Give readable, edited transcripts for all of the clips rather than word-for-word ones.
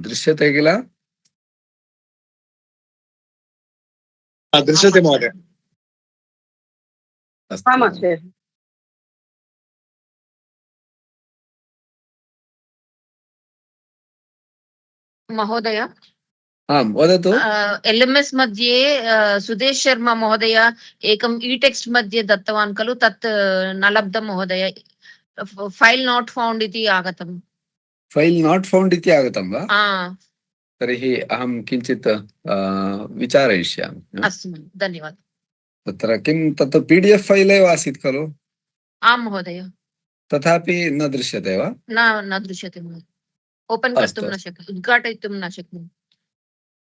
दृश्यते किल? दृश्यते महोदय। महोदय वदतु। LMS मध्ये सुदेश शर्मा महोदय एकम् ई-टेक्स्ट् मध्ये दत्तवान् खलु, तत् न लब्धं महोदय। फैल् नाट् फौण्ड् इति आगतम्। फैल् नाट् फौण्ड् इति आगतं वा? तर्हि अहं किञ्चित् विचारयिष्यामि। अस्तु धन्यवादः। तत्र किं तत् PDF फैल् एव आसीत् खलु? आं महोदय। तथापि न दृश्यते वा? न दृश्यते महोदय। ओपन् कर्तुं न शक्नोमि, उद्घाटयितुं न शक्नोमि।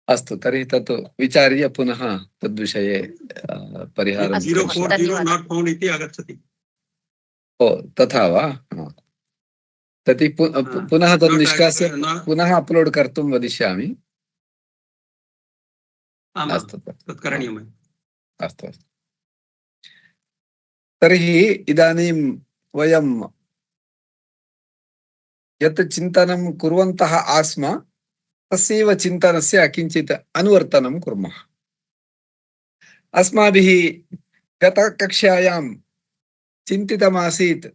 अस्तु, तर्हि तत् विचार्य पुनः तद्विषये परिहारं इति आगच्छति। ओ तथा वा? तत् पुनः तद् निष्कास्य पुनः अपलोड् कर्तुं वदिष्यामि। अस्तु तत् करणीयम्। अस्तु अस्तु। तर्हि इदानीं वयं यत् चिन्तनं कुर्वन्तः आस्म तस्यैव चिन्तनस्य किञ्चित् अनुवर्तनं कुर्मः। अस्माभिः गतकक्ष्यायां चिन्तितमासीत्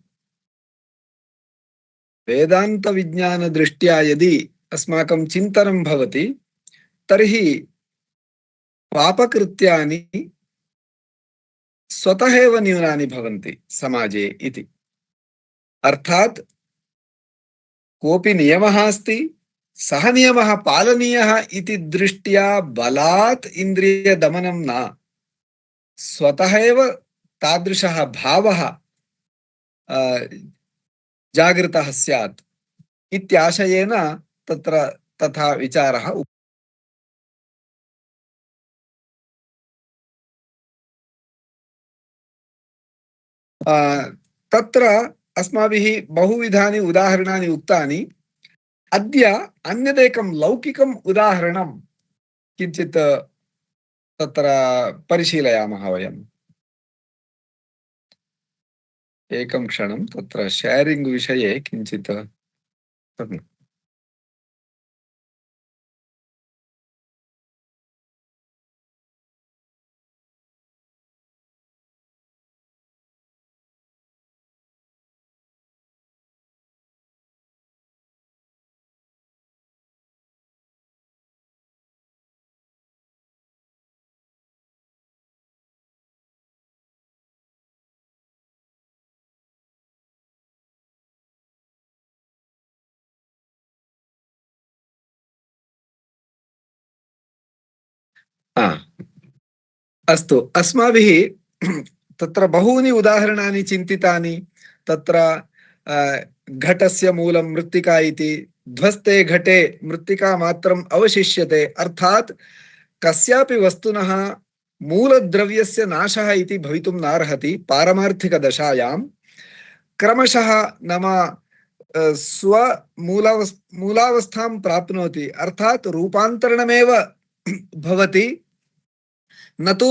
वेदान्तविज्ञानदृष्ट्या यदि अस्माकं चिन्तनं भवति तर्हि पापकृत्यानि स्वतः एव न्यूनानि भवन्ति समाजे इति। अर्थात् कोऽपि नियमः अस्ति, सः नियमः पालनीयः इति दृष्ट्या बलात् इन्द्रियदमनं न, स्वतः एव तादृशः भावः जागृतः स्यात् इत्याशयेन तत्र तथा विचारः। तत्र अस्माभिः बहुविधानि उदाहरणानि उक्तानि। अद्य अन्यदेकं लौकिकम् उदाहरणं किञ्चित् तत्र परिशीलयामः वयम्। एकं क्षणं, तत्र शेरिङ्ग् विषये किञ्चित् अस्तु। अस्माभिः तत्र बहूनि उदाहरणानि चिन्तितानि। तत्र घटस्य मूलं मृत्तिका इति, ध्वस्ते घटे मृत्तिका मात्रम् अवशिष्यते, अर्थात् कस्यापि वस्तुनः मूलद्रव्यस्य नाशः इति भवितुं नार्हति। पारमार्थिकदशायां क्रमशः नाम स्वमूलावस्थां प्राप्नोति, अर्थात् रूपान्तरणमेव भवति, न तु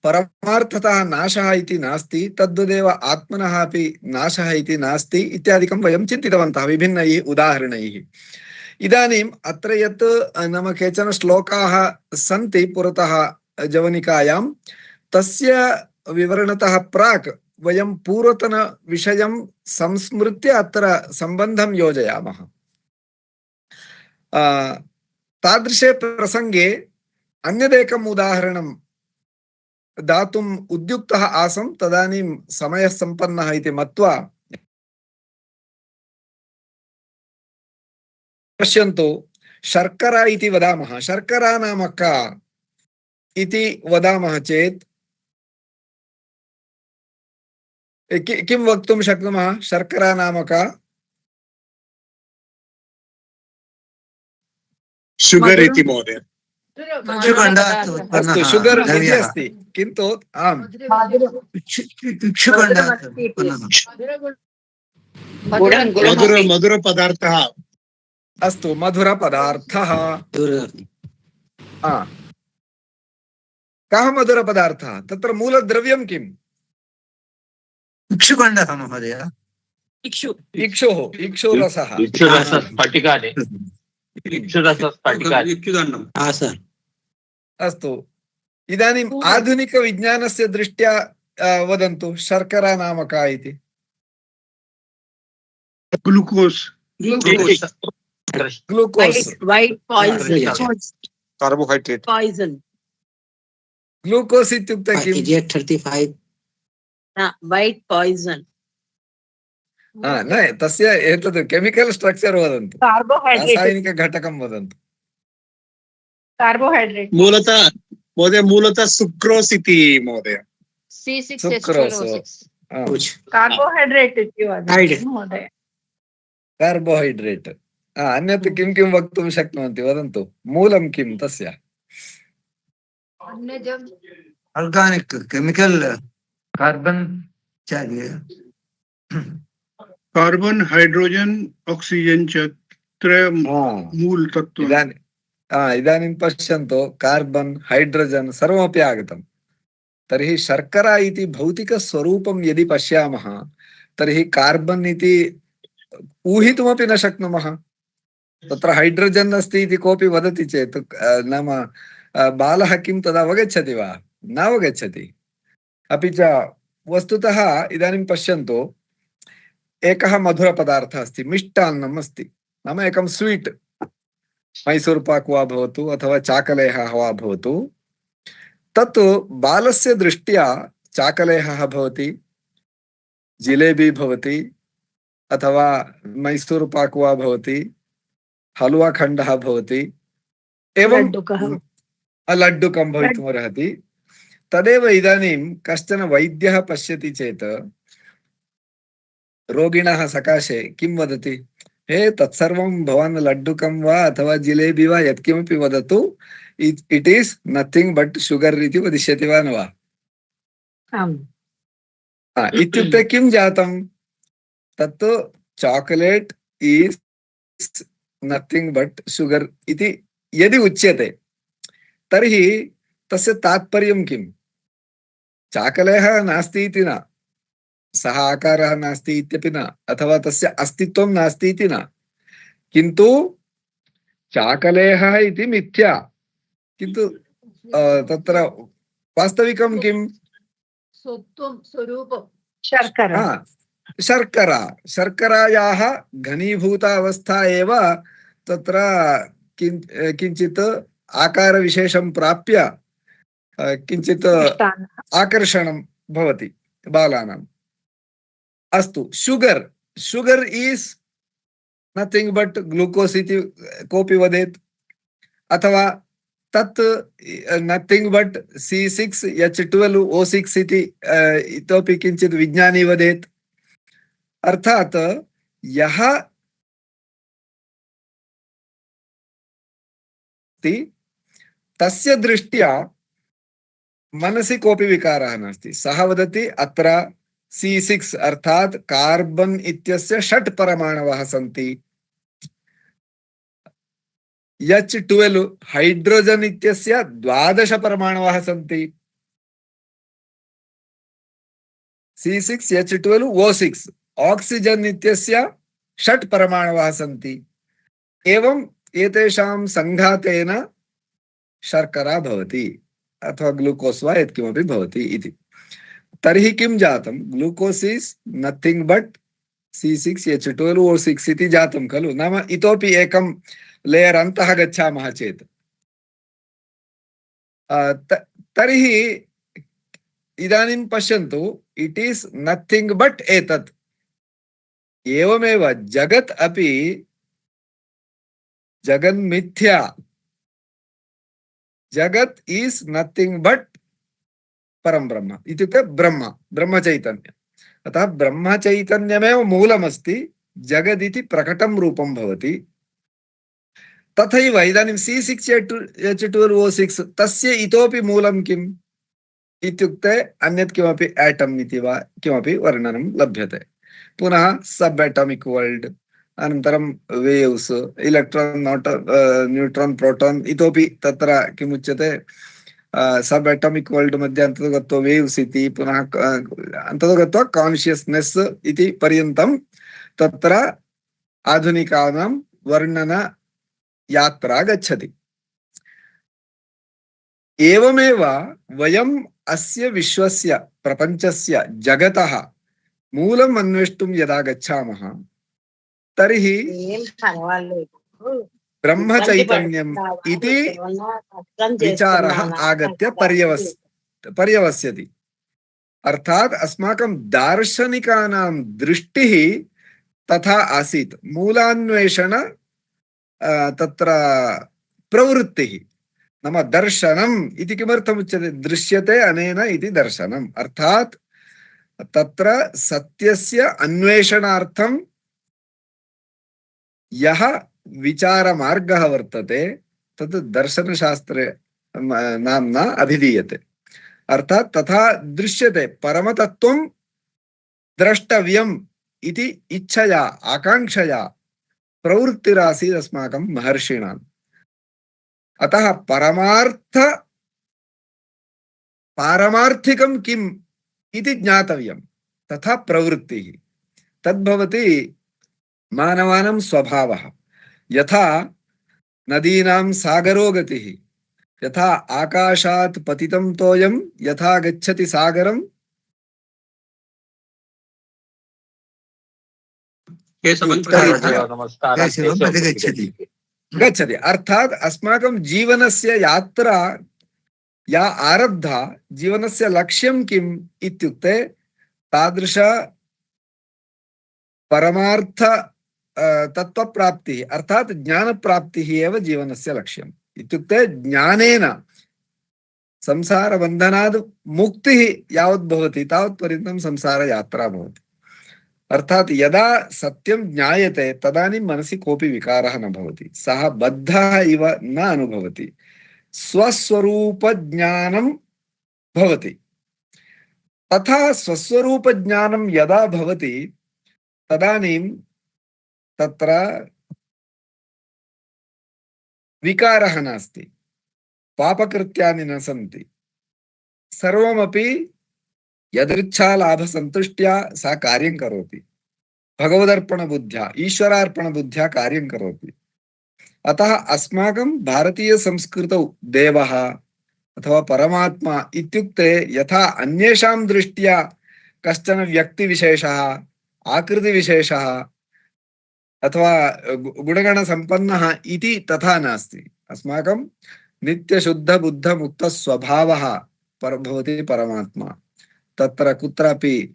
परमार्थतः नाशः इति नास्ति, तद्वदेव आत्मनः अपि नाशः इति नास्ति इत्यादिकं वयं चिन्तितवन्तः विभिन्नैः उदाहरणैः। इदानीम् अत्र यत् नाम केचन श्लोकाः सन्ति पुरतः जवनिकायां, तस्य विवरणतः प्राक् वयं पूर्वतनविषयं संस्मृत्य अत्र सम्बन्धं योजयामः। तादृशे प्रसङ्गे अन्यदेकम् उदाहरणं दातुम् उद्युक्तः आसं, तदानीं समयः सम्पन्नः इति मत्वा पश्यन्तु। शर्करा इति वदामः, शर्करा नाम का इति वदामः चेत् किं वक्तुं शक्नुमः? शर्करा नाम का? शुगर् इति महोदय। अस्तु, शुगर् इति अस्ति, किन्तु आम् मधुरपदार्थः। अस्तु, मधुरपदार्थः। कः मधुरपदार्थः? तत्र मूलद्रव्यं किम्? इक्षुकण्डः महोदय। इक्षुः, इक्षुरसः। इक्षुदण्डम् सर अस्तु इदानीम् आधुनिकविज्ञानस्य दृष्ट्या वदन्तु शर्करा नाम का इति glucose glucose white carbohydrate poison. Glucose इत्युक्ते किम् 3835 White poison. न तस्य एतद् केमिकल् स्ट्रक्चर् वदन्तु रासायनिकघटकं वदन्तु Carbohydrate. मूलतः मूलतः सुक्रोस् इति महोदय C6H12O6. कुछ Carbohydrate इति वदति महोदय. कार्बोहैड्रेट् अन्यत् किं किं वक्तुं शक्नुवन्ति वदन्तु मूलं किं तस्य ऑर्गेनिक केमिकल कार्बन चाहिए कार्बन हाइड्रोजन ऑक्सीजन च त्रयं मूल तत्त्वम् इदानीं पश्यन्तु कार्बन् हाइड्रोजन् सर्वमपि आगतं तर्हि शर्करा इति भौतिकस्वरूपं यदि पश्यामः तर्हि कार्बन् इति ऊहितुमपि न शक्नुमः तत्र हाइड्रोजन् अस्ति इति कोऽपि वदति चेत् नाम बालः किं तदा अवगच्छति वा न अवगच्छति अपि च वस्तुतः इदानीं पश्यन्तु एकः मधुरपदार्थः अस्ति मिष्टान्नम् अस्ति नाम एकं स्वीट् मैसूर् पाक् वा भवतु अथवा चाकलेहः वा भवतु तत् बालस्य दृष्ट्या चाकलेहः भवति जिलेबी भवति अथवा मैसूर् पाक् वा भवति हलवा खण्डः भवति एवं लड्डुकं भवितुमर्हति तदेव इदानीं कश्चन वैद्यः पश्यति चेत् रोगिणः सकाशे किं वदति हे तत्सर्वं भवान् लड्डुकं वा अथवा जिलेबी वा यत्किमपि वदतु it is nothing but sugar इति वदिष्यति वा न वा इत्युक्ते किं जातं तत् chocolate is nothing but sugar इति यदि उच्यते तर्हि तस्य तात्पर्यं किम् चाकलेहः नास्ति इति न सः आकारः नास्ति इत्यपि न अथवा तस्य अस्तित्वं नास्ति इति न किन्तु चाकलेहः इति मिथ्या किन्तु तत्र वास्तविकं किं स्वरूपं शर्करा शर्करा शर्करायाः घनीभूतावस्था एव तत्र किञ्चित् आकारविशेषं प्राप्य किञ्चित् आकर्षणं भवति बालानाम् अस्तु sugar sugar is nothing but glucose इति कोऽपि वदेत् अथवा तत् नथिंग बट C6H12O6 इति इतोपि किञ्चित् विज्ञानी वदेत् अर्थात् यः तस्य दृष्ट्या मनसि कोऽपि विकारः नास्ति सः वदति अत्र C6 अर्थात् कार्बन इत्यस्य 6 परमाणवः सन्ति H12 हाइड्रोजन इत्यस्य 12 परमाणवः सन्ति C6H12O6 ऑक्सीजन इत्यस्य 6 परमाणवः सन्ति एवं एतेषां संघातेन शर्करा भवति अथवा ग्लूकोस् वा यत्किमपि भवति इति तर्हि किं जातं glucose is nothing but C6H12O6 इति जातं खलु नाम इतोपि एकं लेयर् अन्तः गच्छामः चेत् तर्हि इदानीं पश्यन्तु इट् इस् नथिंग बट एतत् एवमेव जगत् अपि जगन्मिथ्या जगत् इस् नथिंग बट परं ब्रह्म इत्युक्ते ब्रह्म ब्रह्मचैतन्य अतः ब्रह्मचैतन्यमेव मूलमस्ति जगदिति प्रकटं रूपं भवति तथैव इदानीं C6H12O6 तस्य इतोपि मूलं किम् इत्युक्ते अन्यत् किमपि एटम् इति वा किमपि वर्णनं लभ्यते पुनः सब एटॉमिक वर्ल्ड अनन्तरं वेव्स् इलेक्ट्रान् न्यूट्रान् प्रोटॉन् इतोपि तत्र किमुच्यते सब एटॉमिक वर्ल्ड मध्ये अन्ततो गत्वा वेव्स् इति पुनः अन्ततो गत्वा कान्शियस्नेस् इति पर्यन्तं तत्र आधुनिकानां वर्णन यात्रा गच्छति। एवमेव वयम् अस्य विश्वस्य प्रपञ्चस्य जगतः मूलम् अन्वेष्टुं यदा गच्छामः तर्हि ब्रह्मचैतन्यम् इति विचारः आगत्य पर्यवस्यति। अर्थात् अस्माकं दार्शनिकानां दृष्टिः तथा आसीत्। मूलान्वेषण तत्र प्रवृत्तिः नाम दर्शनम् इति किमर्थम् उच्यते? दृश्यते अनेन इति दर्शनम्। अर्थात् तत्र सत्यस्य अन्वेषणार्थं यः विचारमार्गः वर्तते तत् दर्शनशास्त्रे नाम्ना अभिधीयते। अर्थात् तथा दृश्यते, परमतत्त्वं द्रष्टव्यम् इति इच्छया आकांक्षया प्रवृत्तिरासीत् अस्माकं महर्षिणाम्। अतः पारमार्थिकं किम् इति ज्ञातव्यं, तथा प्रवृत्तिः तद्भवति मानवानां स्वभावः। यथा नदीनां सागरो गतिः, यथा आकाशात् पतितं तोयं यथा गच्छति सागरं गच्छति। अर्थात् अस्माकं जीवनस्य यात्रा या आरब्धा, जीवनस्य लक्ष्यं किम् इत्युक्ते तादृश परमार्थ तत्त्वप्राप्तिः अर्थात् ज्ञानप्राप्तिः एव जीवनस्य लक्ष्यम्। इत्युक्ते ज्ञानेन संसारबन्धनात् मुक्तिः यावत् भवति तावत्पर्यन्तं संसारयात्रा भवति। अर्थात् यदा सत्यं ज्ञायते तदानीं मनसि कोऽपि विकारः न भवति, सः बद्धः इव न अनुभवति, स्वस्वरूपज्ञानं भवति। तथा स्वस्वरूपज्ञानं यदा भवति तदानीं तत्र विकारः नास्ति, पापकृत्यानि न सन्ति, सर्वमपि यदृच्छालाभसन्तुष्ट्या सा कार्यं करोति, भगवदर्पणबुद्ध्या ईश्वरार्पणबुद्ध्या कार्यं करोति। अतः अस्माकं भारतीयसंस्कृतौ देवः अथवा परमात्मा इत्युक्ते यथा अन्येषां दृष्ट्या कश्चन व्यक्तिविशेषः आकृतिविशेषः अथवा गुणगणसम्पन्नः इति तथा नास्ति। अस्माकं नित्यशुद्धबुद्धमुक्तस्वभावः भवति परमात्मा। तत्र कुत्रापि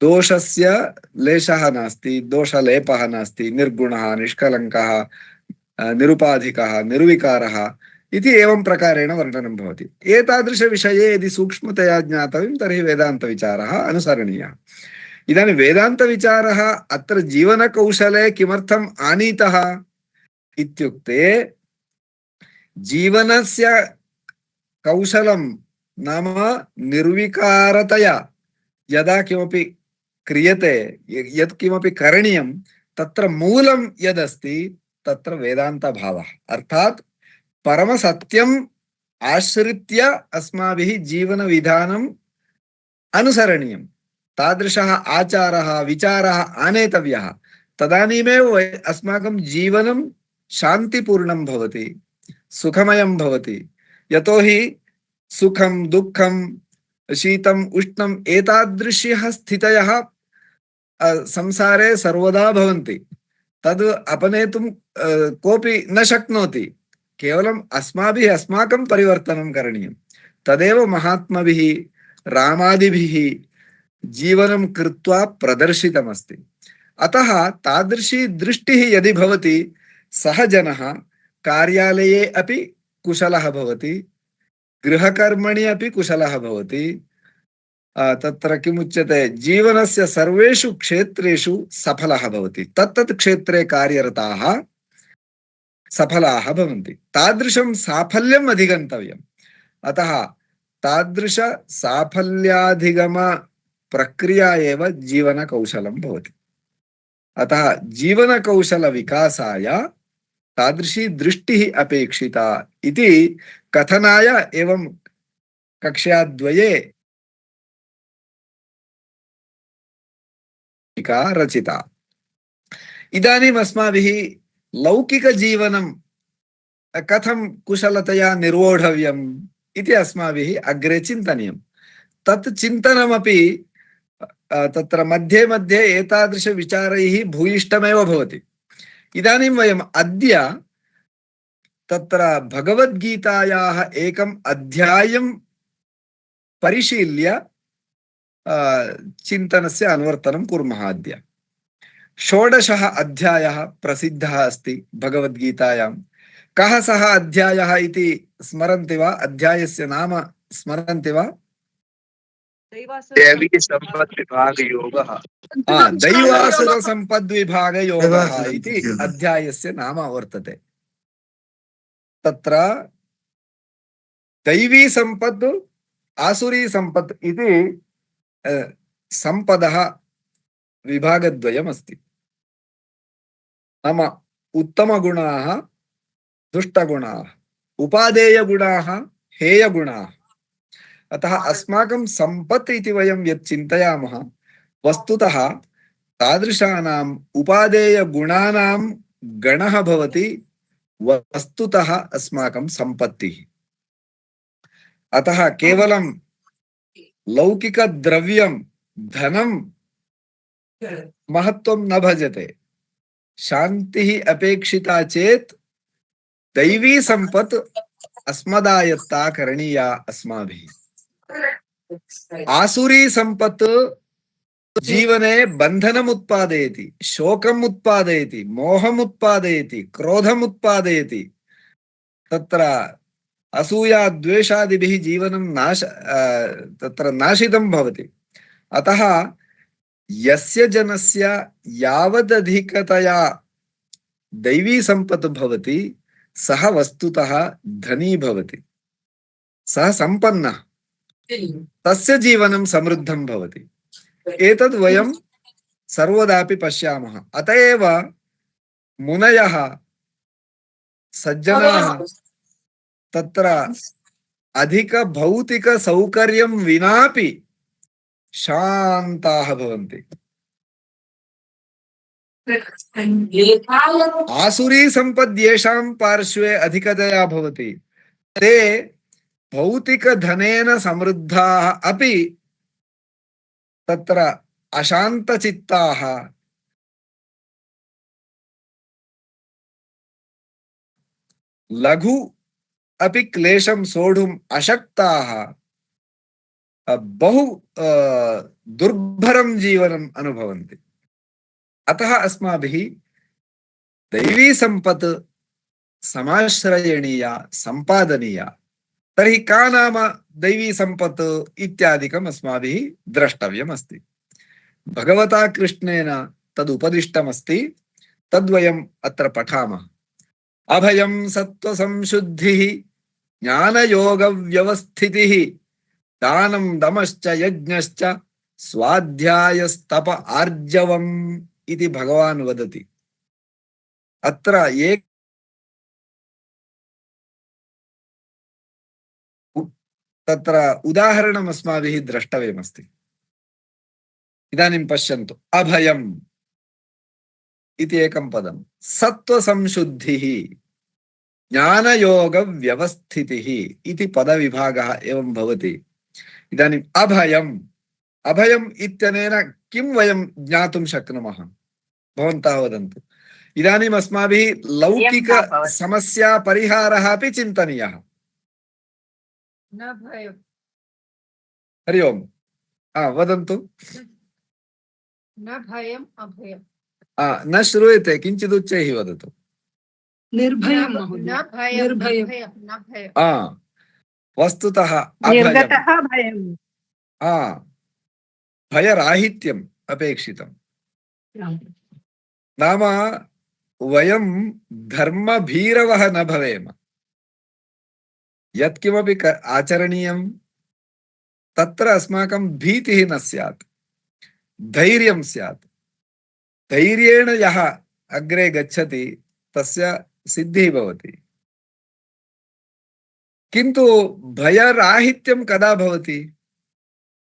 दोषस्य लेशः नास्ति, दोषलेपः नास्ति, निर्गुणः निष्कलङ्कः निरुपाधिकः निर्विकारः इति एवं प्रकारेण वर्णनं भवति। एतादृशविषये यदि सूक्ष्मतया ज्ञातव्यं तर्हि वेदान्तविचारः अनुसरणीयः। इदानीं वेदान्तविचारः अत्र जीवनकौशले किमर्थम् आनीतः इत्युक्ते जीवनस्य कौशलं नाम निर्विकारतया यदा किमपि क्रियते, यत् किमपि करणीयं तत्र मूलं यदस्ति तत्र वेदान्तभावः। अर्थात् परमसत्यम् आश्रित्य अस्माभिः जीवनविधानम् अनुसरणीयं, तादृशः आचारः विचारः आनेतव्यः। तदानीमेव अस्माकं जीवनं शान्तिपूर्णं भवति, सुखमयं भवति। यतोहि सुखं दुःखं शीतम् उष्णम् एतादृश्यः स्थितयः संसारे सर्वदा भवन्ति। तद् अपनेतुं कोऽपि न शक्नोति, केवलम् अस्माभिः अस्माकं परिवर्तनं करणीयं। तदेव महात्मभिः रामादिभिः जीवनं कृत्वा प्रदर्शितमस्ति। अतः तादृशी दृष्टिः यदि भवति सः जनः कार्यालये अपि कुशलः भवति, गृहकर्मणि अपि कुशलः भवति, तत्र किमुच्यते जीवनस्य सर्वेषु क्षेत्रेषु सफलः भवति, तत्तत् क्षेत्रे कार्यरताः सफलाः भवन्ति। तादृशं साफल्यम् अधिगन्तव्यम्। अतः तादृश साफल्याधिगम प्रक्रिया एव जीवनकौशलं भवति। अतः जीवनकौशलविकासाय तादृशी दृष्टिः अपेक्षिता इति कथनाय एवं कक्षाद्वये रचिता। इदानीम् अस्माभिः लौकिकजीवनं कथं कुशलतया निर्वोढव्यम् इति अस्माभिः अग्रे चिन्तनीयं। तत् चिन्तनमपि तत्र मध्ये मध्ये एतादृशविचारैः भूयिष्ठमेव भवति। इदानीं वयम् अद्य तत्र भगवद्गीतायाः एकम् अध्यायं परिशील्य चिन्तनस्य अनुवर्तनं कुर्मः। अद्य 16 अध्यायः प्रसिद्धः अस्ति भगवद्गीतायां। कः सः अध्यायः इति स्मरन्ति वा? अध्यायस्य नाम स्मरन्ति वा? दैवी सम्पद्विभागयोगः। दैवासुरसम्पद्विभागयोगः इति अध्यायस्य नाम वर्तते। तत्र दैवी सम्पद् आसुरी सम्पत् इति सम्पदः विभागद्वयमस्ति। नाम उत्तमगुणाः दुष्टगुणाः, उपादेयगुणाः हेयगुणाः। अतः अस्माकं सम्पत् इति वयं यत् चिन्तयामः वस्तुतः तादृशानाम् उपादेयगुणानां गणः भवति वस्तुतः अस्माकं सम्पत्तिः। अतः केवलं लौकिकद्रव्यं धनं महत्त्वं न भजते। शान्तिः अपेक्षिता चेत् दैवी सम्पत् अस्मदायत्ता करणीया अस्माभिः। आसुरी सम्पत् जीवने बन्धनम् उत्पादयति, शोकम् उत्पादयति, मोहम् उत्पादयति, क्रोधम् उत्पादयति। तत्र असूया द्वेषादिभिः जीवनं तत्र नाशितं भवति। अतः यस्य जनस्य यावदधिकतया दैवी सम्पत् भवति सः वस्तुतः धनी भवति, सः सम्पन्नः, तस्य जीवनं समृद्धं भवति। एतद् वयं सर्वदापि पश्यामः। अत एव मुनयः सज्जनाः तत्र अधिक भौतिक सौकर्यं विनापि शान्ताः भवन्ति। आसुरी सम्पद् येषां पार्श्वे अधिकतया भवति ते भौतिक धनेन समृद्धाः अपि तत्र अशान्तचित्ताः, लघु अपि क्लेशं सोढुम् अशक्ताः, बहु दुर्भरं जीवनम् अनुभवन्ति। अतः अस्माभिः दैवी सम्पत् समाश्रयणीया, सम्पादनीया। तर्हि का नाम दैवी सम्पत् इत्यादिकम् अस्माभिः द्रष्टव्यम् अस्ति। भगवता कृष्णेन तदुपदिष्टमस्ति, तद्वयम् अत्र पठामः। अभयं सत्त्वसंशुद्धिः ज्ञानयोगव्यवस्थितिः दानं दमश्च यज्ञश्च स्वाध्यायस्तप आर्जवम् इति भगवान् वदति। अत्र एक तत्र उदाहरणम् अस्माभिः द्रष्टव्यमस्ति। इदानीं पश्यन्तु, अभयम् इति एकं पदं, सत्त्वसंशुद्धिः ज्ञानयोगव्यवस्थितिः इति पदविभागः एवं भवति। इदानीम् अभयम्, अभयम् इत्यनेन किं वयं ज्ञातुं शक्नुमः? भवन्तः वदन्तु। इदानीम् अस्माभिः लौकिक समस्या परिहारः अपि चिन्तनीयः। हरि ओम्, वदन्तु। न भयम् अभयम्। न श्रूयते, किञ्चित् उच्चैः वदतु। निर्भयम्। वस्तुतः भयराहित्यम् अपेक्षितम्। नाम वयं धर्मभीरवः न भवेम। यत्किमपि आचरणीयं तत्र अस्माकं भीतिः न स्यात्, धैर्यं स्यात्। धैर्येण यः अग्रे गच्छति तस्य सिद्धिः भवति। किन्तु भयराहित्यं कदा भवति?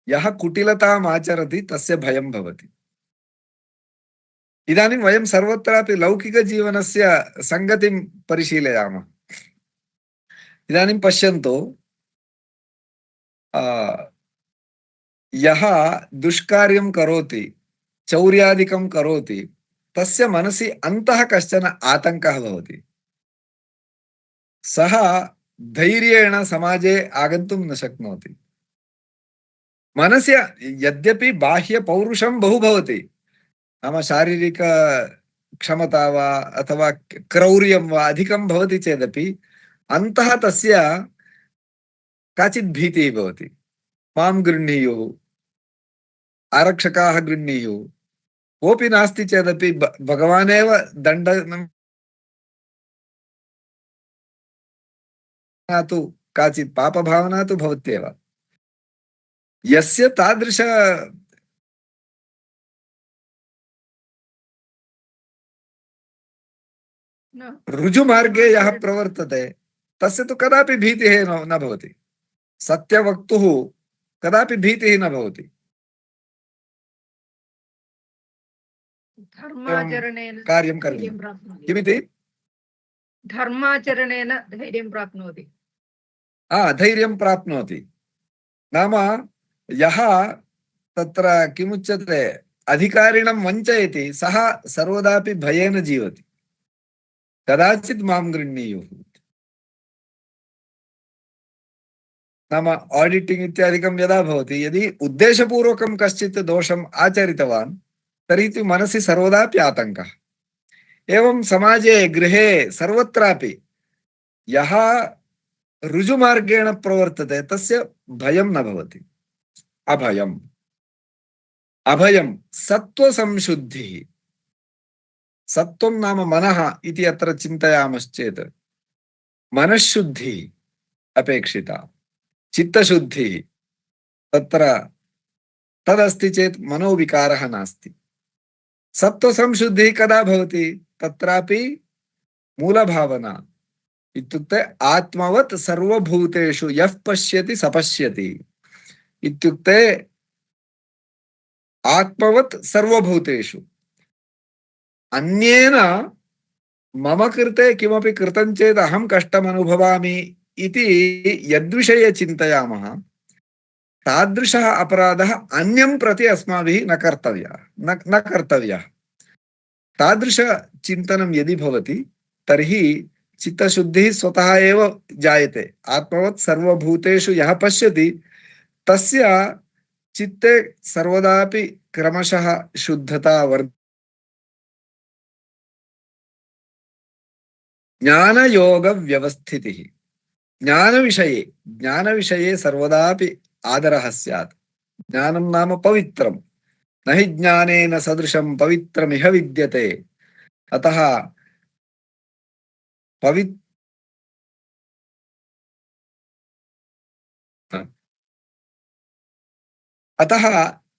यः कुटिलताम् आचरति तस्य भयं भवति। इदानीं वयं सर्वत्रापि लौकिकजीवनस्य सङ्गतिं परिशीलयामः। इदानीं पश्यन्तु, यः दुष्कार्यं करोति, चौर्यादिकं करोति, तस्य मनसि अन्तः कश्चन आतङ्कः भवति। सः धैर्येण समाजे आगन्तुं न शक्नोति। मनसि यद्यपि बाह्य पौरुषं बहु भवति, नाम शारीरिक क्षमता वा अथवा क्रौर्यं वा अधिकं भवति चेदपि अन्तः तस्य काचित् भीतिः भवति। मां गृह्णीयुः, आरक्षकाः गृह्णीयुः, कोऽपि नास्ति चेदपि भगवानेव दण्डनं तु काचित् पापभावना तु भवत्येव। यस्य तादृश ऋजुमार्गे यः प्रवर्तते तस्य तु कदापि भीतिः न भवति। सत्यवक्तुः कदापि भीतिः न भवति। धर्माचरणेन कार्यं करणीयं। किमिति? धर्माचरणेन धैर्यं प्राप्नोति। धैर्यं प्राप्नोति। नाम यः तत्र किमुच्यते अधिकारिणं वञ्चयति सः सर्वदापि भयेन जीवति। कदाचित् मां गृह्णीयुः। नाम ऑडिटिंग इत्यादिकं यदा भवति, यदि उद्देशपूर्वकं कश्चित् दोषम् आचरितवान् तर्हि तु मनसि सर्वदापि आतङ्कः। एवं समाजे, गृहे, सर्वत्रापि यः ऋजुमार्गेण प्रवर्तते तस्य भयं न भवति। अभयम्। अभयं सत्त्वसंशुद्धिः। सत्त्वं नाम मनः इति अत्र चिन्तयामश्चेत् मनःशुद्धिः अपेक्षिता। चित्तशुद्धिः तत्र तदस्ति चेत् मनोविकारः नास्ति। सत्त्वसंशुद्धिः कदा भवति? तत्रापि मूलभावना इत्युक्ते आत्मवत् सर्वभूतेषु यः पश्यति स पश्यति इत्युक्ते आत्मवत् सर्वभूतेषु अन्येन मम कृते किमपि कृतं चेत् अहं कष्टम् अनुभवामि इति यद्विषये चिन्तयामः तादृशः अपराधः अन्यं प्रति अस्माभिः न कर्तव्यः। तादृश चिन्तनं यदि भवति तर्हि चित्तशुद्धिः स्वतः एव जायते। आत्मवत् सर्वभूतेषु यः पश्यति तस्य चित्ते सर्वदापि क्रमशः शुद्धता ज्ञानयोग व्यवस्थितिः। ज्ञानविषये सर्वदापि आदरः स्यात्। ज्ञानं नाम पवित्रं। न हि ज्ञानेन सदृशं पवित्रमिह विद्यते। अतः अतः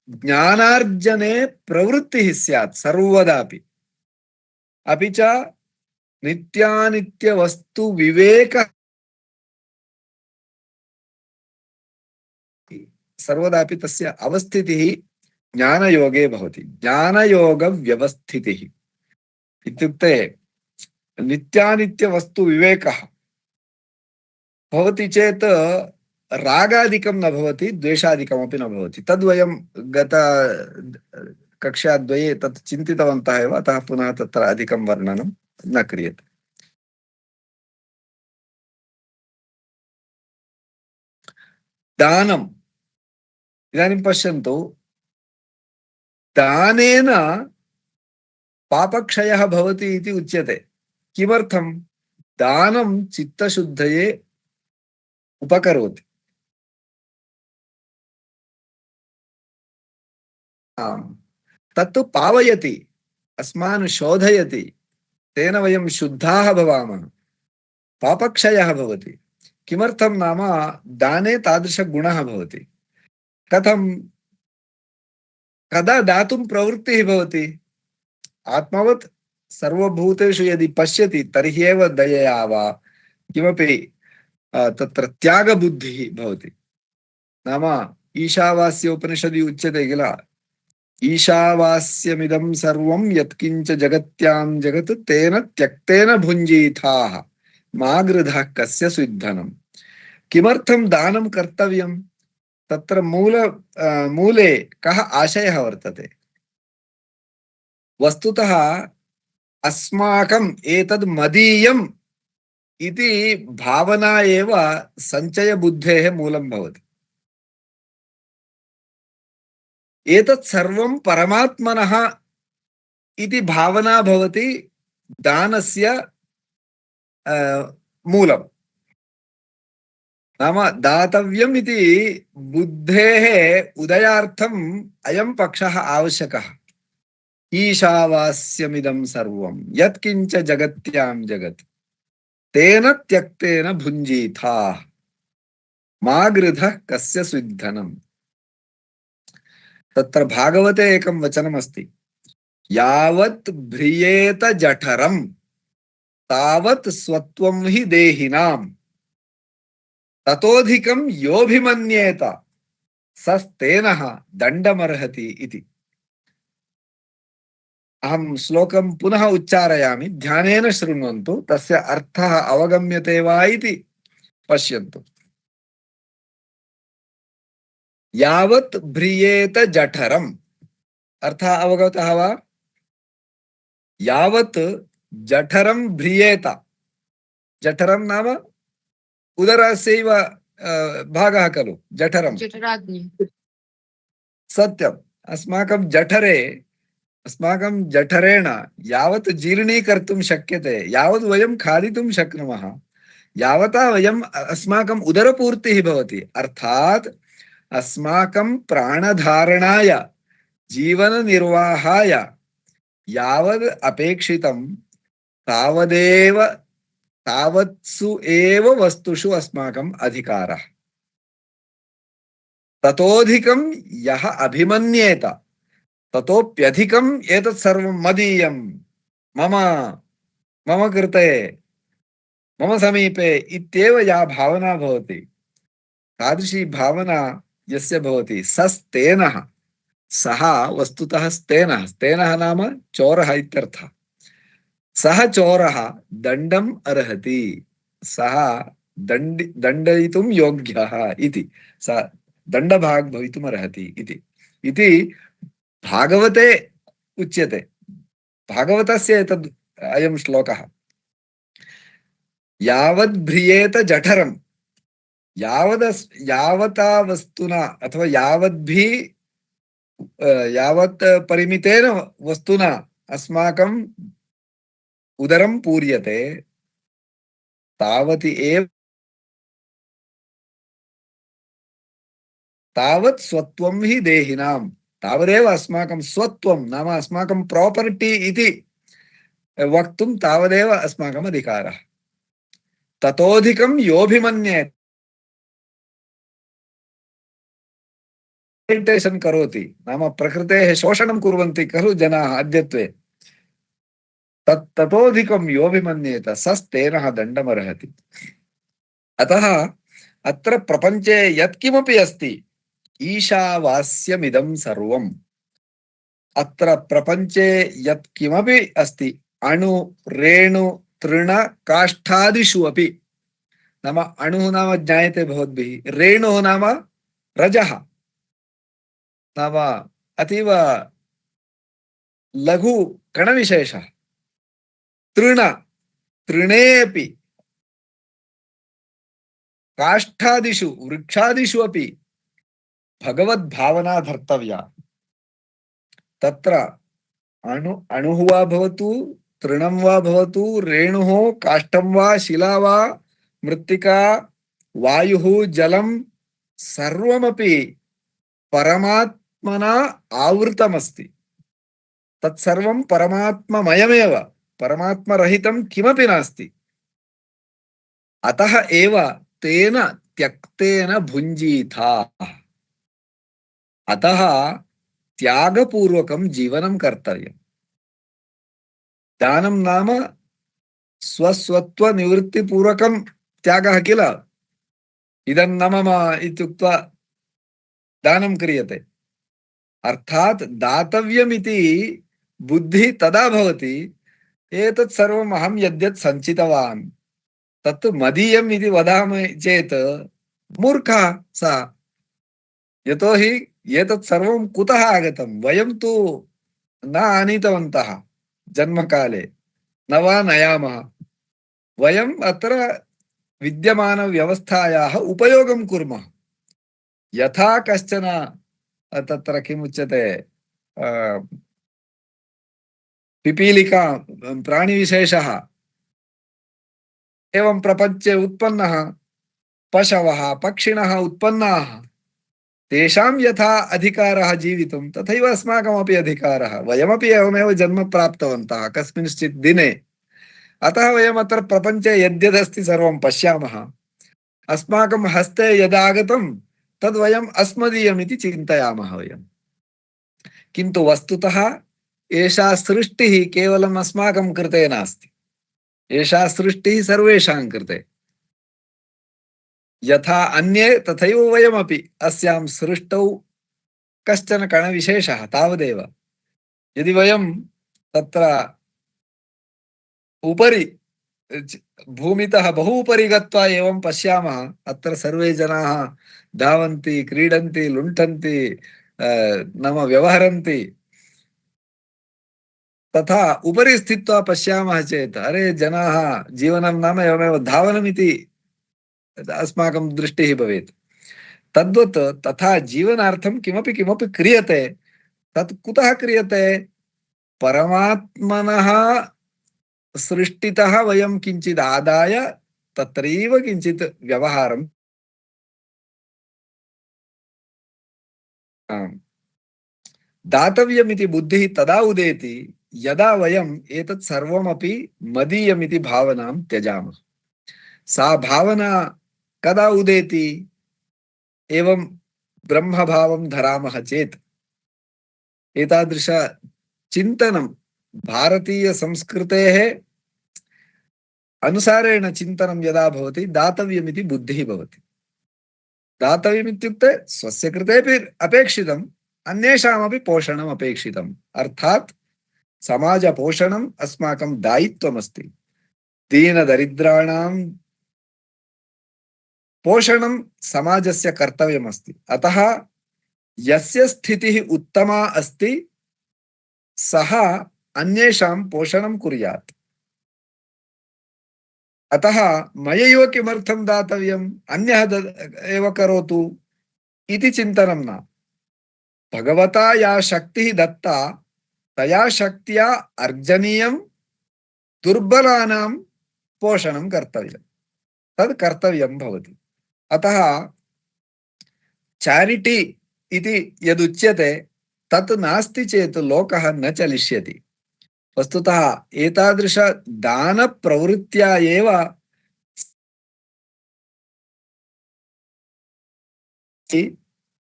ज्ञानार्जने प्रवृत्तिः स्यात् सर्वदापि। अपि च नित्यानित्य वस्तु विवेक सर्वदापि तस्य अवस्थितिः ज्ञानयोगे भवति। ज्ञानयोग व्यवस्थितिः इत्युक्ते नित्यानित्य वस्तु विवेकः भवति चेत् रागादिकं न भवति, द्वेषादिकमपि न भवति। तद्वयं गत कक्षाद्वये तत् चिन्तितवन्तः एव, अतः पुनः तत्र अधिकं वर्णनं न क्रियते। दानम्। इदानीं पश्यन्तु, दानेन पापक्षयः भवति इति उच्यते। किमर्थं? दानं चित्तशुद्धये उपकरोति। तत्तु पावयति, अस्मान् शोधयति, तेन वयं शुद्धाः भवामः, पापक्षयः भवति। किमर्थं नाम दाने तादृशगुणः भवति। कथं? कदा दातुं प्रवृत्तिः भवति? आत्मवत् सर्वभूतेषु यदि पश्यति तर्हि एव दयया वा किमपि तत्र त्यागबुद्धिः भवति। नाम ईशावास्य उपनिषदि उच्यते किल, ईशावास्यमिदं सर्वं यत्किञ्च जगत्यां जगत् तेन त्यक्तेन भुञ्जीथाः मा गृधः कस्य स्विद्धनम्। किमर्थं दानं कर्तव्यं? तत्र मूले कः आशयः वर्तते? वस्तुतः अस्माकम् एतद् मदीयम् इति भावना एव सञ्चयबुद्धेः मूलं भवति। एतत् सर्वं परमात्मनः इति भावना भवति दानस्य मूलम्। नाम दातव्यम् इति बुद्धेः उदयार्थम् अयं पक्षः आवश्यकः। ईशावास्यमिदं सर्वं यत्किञ्च जगत्यां जगत् तेन त्यक्तेन भुञ्जीथाः मा गृधः कस्य स्विद्धनम्। तत्र भागवते एकं वचनमस्ति, यावत् भ्रियेत जठरं तावत् स्वत्वं हि देहिनाम् ततोधिकं योऽभिमन्येत सस्तेनः दण्डमर्हति इति। अहं श्लोकं पुनः उच्चारयामि, ध्यानेन शृण्वन्तु, तस्य अर्थः अवगम्यते वा इति पश्यन्तु। यावत् भ्रियेत जठरम्, अर्थः अवगतः वा? यावत् जठरं भ्रियेत, जठरं नाम उदरस्यैव भागः खलु जठरं। जठराग्नि। सत्यम्, अस्माकं जठरेण यावत् जीर्णीकर्तुं शक्यते, यावत् वयं खादितुं शक्नुमः, यावता वयम् अस्माकम् उदरपूर्तिः भवति। अर्थात् अस्माकं प्राणधारणाय जीवननिर्वाहाय यावद् अपेक्षितं तावत्सु एव वस्तुषु अस्माकम् अधिकारः। ततोधिकं यः अभिमन्येत ततोप्यधिकम् एतत् सर्वं मदीयं, मम कृते, मम समीपे इत्येव या भावना भवति, तादृशी भावना यस्य भवति सस्तेनः, सः वस्तुतः स्तेनः नाम चोरः इत्यर्थः। सः चोरः दण्डम् अर्हति, सः दण्डयितुं योग्यः इति, सः दण्डभाग् भवितुम् अर्हति इति भागवते उच्यते। भागवतस्य एतद् अयं श्लोकः। यावद् भ्रियेत जठरं, यावता वस्तुना अथवा यावत् परिमितेन वस्तुना अस्माकं उदरं पूर्यते तावत् स्वत्वं हि देहिनां, तावदेव अस्माकं स्वत्वं नाम अस्माकं प्रापर्टी इति वक्तुं तावदेव अस्माकम् अधिकारः। ततोधिकं योऽभिमन्येत, मेडिटेशन् करोति नाम प्रकृतेः शोषणं कुर्वन्ति खलु जनाः अद्यत्वे, ततोधिकं योऽभिमन्येत सस्तेनः दण्डमर्हति। अतः अत्र प्रपञ्चे यत्किमपि अस्ति ईशावास्यमिदं सर्वम्, अत्र प्रपञ्चे यत्किमपि अस्ति अणु रेणु तृण काष्ठादिषु अपि, नाम अणुः नाम ज्ञायते भवद्भिः, रेणुः नाम रजः, नाम अतीव लघु कणविशेषः, तृणेऽपि, काष्ठादिषु वृक्षादिषु अपि भगवद्भावना धर्तव्या। तत्र अणुः वा भवतु, तृणं वा भवतु, रेणुः, काष्ठं वा, शिला वा, मृत्तिका, वायुः, जलं सर्वमपि परमात्मना आवृतमस्ति। तत्सर्वं परमात्ममयमेव, परमात्मरहितं किमपि नास्ति। अतः एव तेन त्यक्तेन भुञ्जीथाः, अतः त्यागपूर्वकं जीवनं कर्तव्यम्। दानं नाम स्वस्वत्वनिवृत्तिपूर्वकं त्यागः किल, इदं न मम इत्युक्त्वा दानं क्रियते। अर्थात् दातव्यमिति बुद्धिः तदा भवति एतत् सर्वम् अहं यद्यत् सञ्चितवान् तत् मदीयम् इति वदामि चेत् मूर्खः सः। यतोहि एतत् सर्वं कुतः आगतं? वयं तु न आनीतवन्तः जन्मकाले, न वा नयामः। वयम् अत्र विद्यमानव्यवस्थायाः उपयोगं कुर्मः। यथा कश्चन तत्र किमुच्यते पिपीलिका प्राणिविशेषः एवं प्रपञ्चे उत्पन्नः, पशवः पक्षिणः उत्पन्नाः, तेषां यथा अधिकारः जीवितुं तथैव अस्माकमपि अधिकारः। वयमपि एवमेव जन्म प्राप्तवन्तः कस्मिंश्चित् दिने। अतः वयम् अत्र प्रपञ्चे यद्यदस्ति सर्वं पश्यामः। अस्माकं हस्ते यदागतं तद् वयम् अस्मदीयमिति चिन्तयामः वयम्। किन्तु वस्तुतः एषा सृष्टिः केवलम् अस्माकं कृते नास्ति, एषा सृष्टिः सर्वेषां कृते। यथा अन्ये तथैव वयमपि अस्यां सृष्टौ कश्चन कणविशेषः तावदेव। यदि वयं तत्र उपरि भूमितः बहु उपरि गत्वा एवं पश्यामः, अत्र सर्वे जनाः धावन्ति, क्रीडन्ति, लुण्ठन्ति, नाम व्यवहरन्ति, तथा उपरि स्थित्वा पश्यामः चेत् अरे जनाः जीवनं नाम एवमेव धावनमिति अस्माकं दृष्टिः भवेत्। तद्वत् तथा जीवनार्थं किमपि किमपि क्रियते, तत् कुतः क्रियते? परमात्मनः सृष्टितः वयं किञ्चित् आदाय तत्रैव किञ्चित् व्यवहारं दातव्यमिति बुद्धिः तदा उदेति यदा वयम् एतत् सर्वमपि मदीयमिति भावनां त्यजामः। सा भावना कदा उदेति? एवं ब्रह्मभावं धरामः चेत्, एतादृश चिन्तनं भारतीय संस्कृतेः अनुसारेण चिन्तनं यदा भवति दातव्यमिति बुद्धिः भवति। दातव्यमित्युक्ते स्वस्य कृतेपि अपेक्षितम्, अन्येषामपि पोषणम् अपेक्षितम्। अर्थात् समाजपोषणम् अस्माकं दायित्वमस्ति। दीनदरिद्राणां पोषणं समाजस्य कर्तव्यमस्ति। अतः यस्य स्थितिः उत्तमा अस्ति सः अन्येषां पोषणं कुर्यात्। अतः मयैव किमर्थं दातव्यम्, अन्यः एव करोतु इति चिन्तनं न। भगवता या शक्तिः दत्ता तया शक्त्या अर्जनीयं, दुर्बलानां पोषणं कर्तव्यं, तद् कर्तव्यं भवति। अतः चैरिटी इति यदुच्यते तत् नास्ति चेत् लोकः न चलिष्यति। वस्तुतः एतादृश दानप्रवृत्त्या एव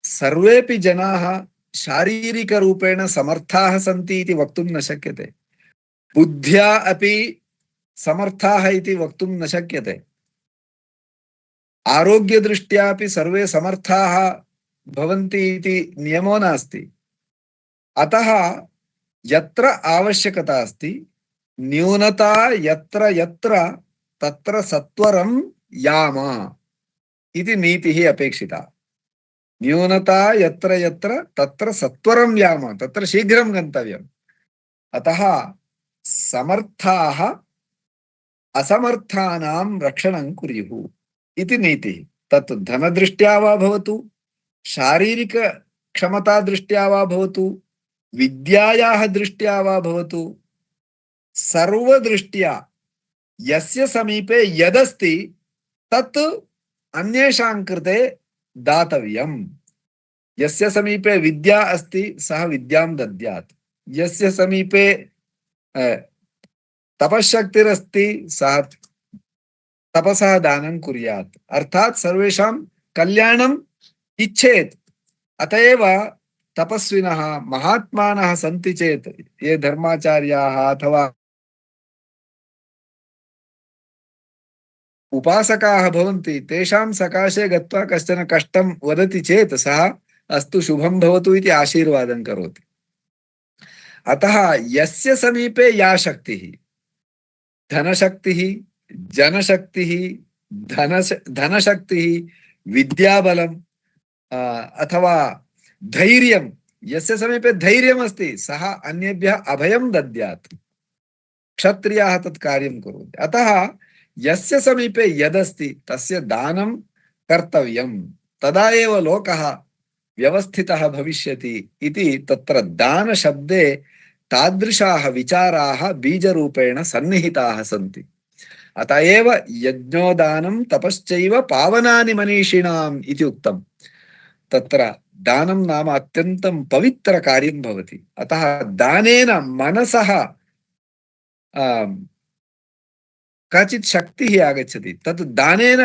सर्वेपि जनाः शारीरिकरूपेण समर्थाः सन्ति इति वक्तुं न शक्यते, बुद्ध्या अपि समर्थाः इति वक्तुं न शक्यते, आरोग्यदृष्ट्या अपि सर्वे समर्थाः भवन्ति इति नियमो नास्ति। अतः यत्र आवश्यकता अस्ति, न्यूनता यत्र यत्र तत्र सत्वरं याम इति नीतिः अपेक्षिता। न्यूनता यत्र यत्र तत्र सत्वरं याम, तत्र शीघ्रं गन्तव्यम्। अतः समर्थाः असमर्थानां रक्षणं कुर्युः इति नीतिः। तत् धनदृष्ट्या वा भवतु, शारीरिक क्षमता दृष्ट्या वा भवतु, विद्यायाः दृष्ट्या वा भवतु, सर्वदृष्ट्या यस्य समीपे यदस्ति तत् अन्येषां कृते दातव्यम्। यस्य समीपे विद्या अस्ति सः विद्यां दद्यात्, यस्य समीपे तपश्शक्तिरस्ति सः तपसः दानं कुर्यात्। अर्थात् सर्वेषां कल्याणम् इच्छेत्। अतएव तपस्विनः महात्मानः सन्ति चेत्, ये धर्माचार्याः अथवा उपासकाः भवन्ति, तेषां सकाशे गत्वा कश्चन कष्टं वदति चेत् सः अस्तु शुभं भवतु इति आशीर्वादं करोति। अतः यस्य समीपे या शक्तिः, धनशक्तिः, जनशक्तिः, धनशक्तिः, विद्याबलम् अथवा धैर्यं, यस्य समीपे धैर्यमस्ति सः अन्येभ्यः अभयं दद्यात्। क्षत्रियाः तत् कार्यं कुर्वन्ति। अतः यस्य समीपे यदस्ति तस्य दानं कर्तव्यं, तदा एव लोकः व्यवस्थितः भविष्यति इति तत्र दानशब्दे तादृशाः विचाराः बीजरूपेण सन्निहिताः सन्ति। अतः एव यज्ञोदानं तपश्चैव पावनानि मनीषिणाम् इति उक्तम्। तत्र दानं नाम अत्यन्तं पवित्र कार्यं भवति। अतः दानेन मनसः काचित् शक्तिः आगच्छति। तत् दानेन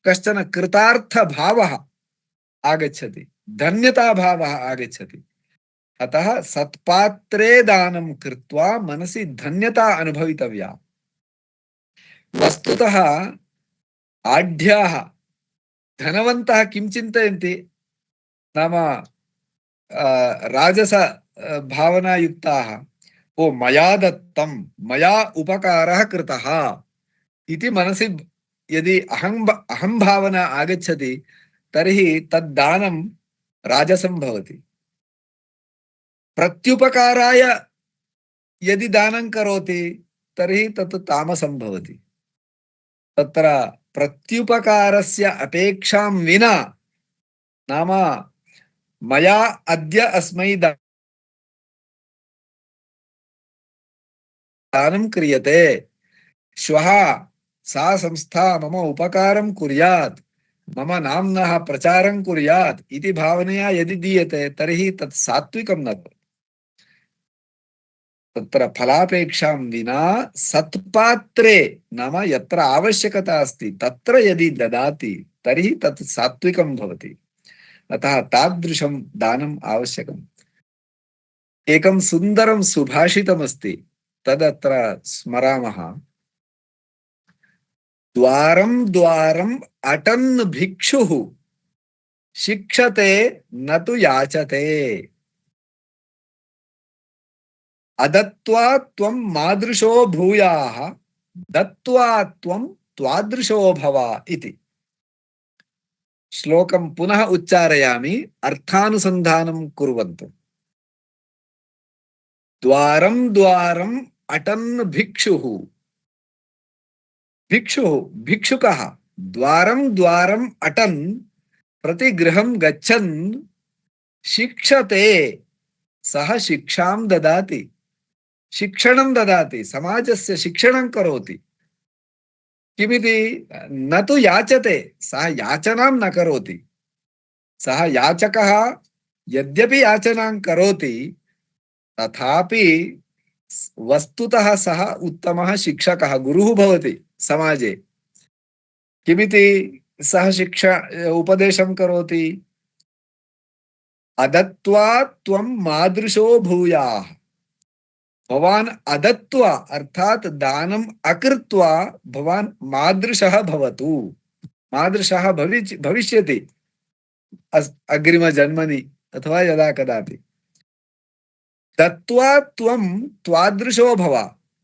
कश्चन कृतार्थभावः आगच्छति, धन्यताभावः आगच्छति। अतः सत्पात्रे दानं कृत्वा मनसि धन्यता अनुभवितव्या। वस्तुतः आढ्याः धनवन्तः किं चिन्तयन्ति नाम राजस भावनायुक्ताः, ओ मया दत्तं, मया उपकारः कृतः इति मनसि यदि अहं भावना आगच्छति तर्हि तद्दानं राजसं भवति। प्रत्युपकाराय यदि दानं करोति तर्हि तत् तामसं भवति। तत्र प्रत्युपकारस्य अपेक्षां विना नाम मया अद्य अस्मै दानं क्रियते, श्वः सा संस्था मम उपकारं कुर्यात्, मम नाम्नः प्रचारं कुर्यात् इति भावनया यदि दीयते तर्हि तत् सात्विकं न भवति। तत्र फलापेक्षां विना सत्पात्रे नाम यत्र आवश्यकता अस्ति तत्र यदि ददाति तर्हि तत् सात्विकं भवति। अतः तादृशं दानम् आवश्यकम्। एकं सुन्दरं सुभाषितमस्ति, तदत्र स्मरामः। द्वारं द्वारम् अटन् भिक्षुः शिक्षते न तु याचते, अदत्वा त्वं मादृशो भूयाः, दत्वा त्वं त्वादृशो भव इति। श्लोकं पुनः उच्चारयामि, अर्थानुसन्धानं कुर्वन्तु। द्वारं द्वारम् अटन् भिक्षुः, भिक्षुः भिक्षुकः द्वारं द्वारम् अटन् प्रतिगृहं गच्छन् शिक्षते, सः शिक्षां ददाति, शिक्षणं ददाति, समाजस्य शिक्षणं करोति। किमिति न तु याचते, सः याचनां न करोति। सः याचकः यद्यपि याचनां करोति तथापि वस्तुतः सः उत्तमः शिक्षकः, गुरुः भवति समाजे। किमिति सः शिक्षा उपदेशं करोति, अदत्वा त्वं मादृशो भूयाः, भवान् अदत्वा अर्थात दानम् अकृत्वा भवान् मादृशः भवतु, मादृशः भविष्यति अग्रिमजन्मनि अथवा यदा कदापि। दत्वा त्वं त्वादृशो भव,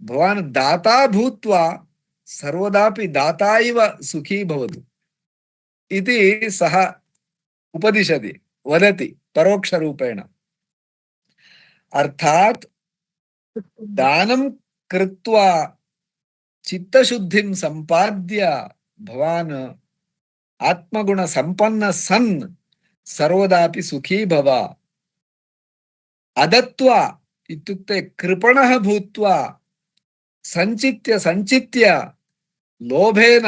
भवान् दाता भूत्वा सर्वदापि दाता इव सुखी भवतु इति सः उपदिशति, वदति परोक्षरूपेण। अर्थात् दानं कृत्वा चित्तशुद्धिं सम्पाद्य भवान् आत्मगुणसम्पन्न सन् सर्वदापि सुखी भव। अदत्वा इत्युक्ते कृपणः भूत्वा सञ्चित्य सञ्चित्य लोभेन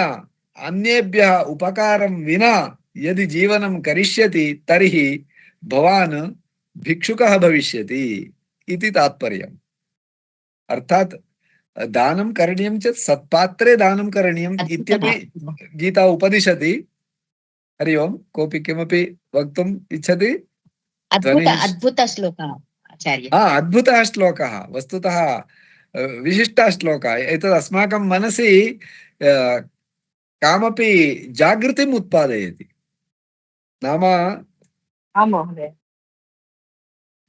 अन्येभ्यः उपकारं विना यदि जीवनं करिष्यति तर्हि भवान् भिक्षुकः भविष्यति इति तात्पर्यम्। अर्थात दानं करणीयं चेत् सत्पात्रे दानं करणीयम् इत्यपि गीता उपदिशति। हरि ओम्, कोऽपि किमपि वक्तुम् इच्छति? अद्भुतः श्लोकः आचार्य। अद्भुतः श्लोकः, वस्तुतः विशिष्टः श्लोकः। एतत् अस्माकं मनसि कामपि जागृतिम् उत्पादयति। नाम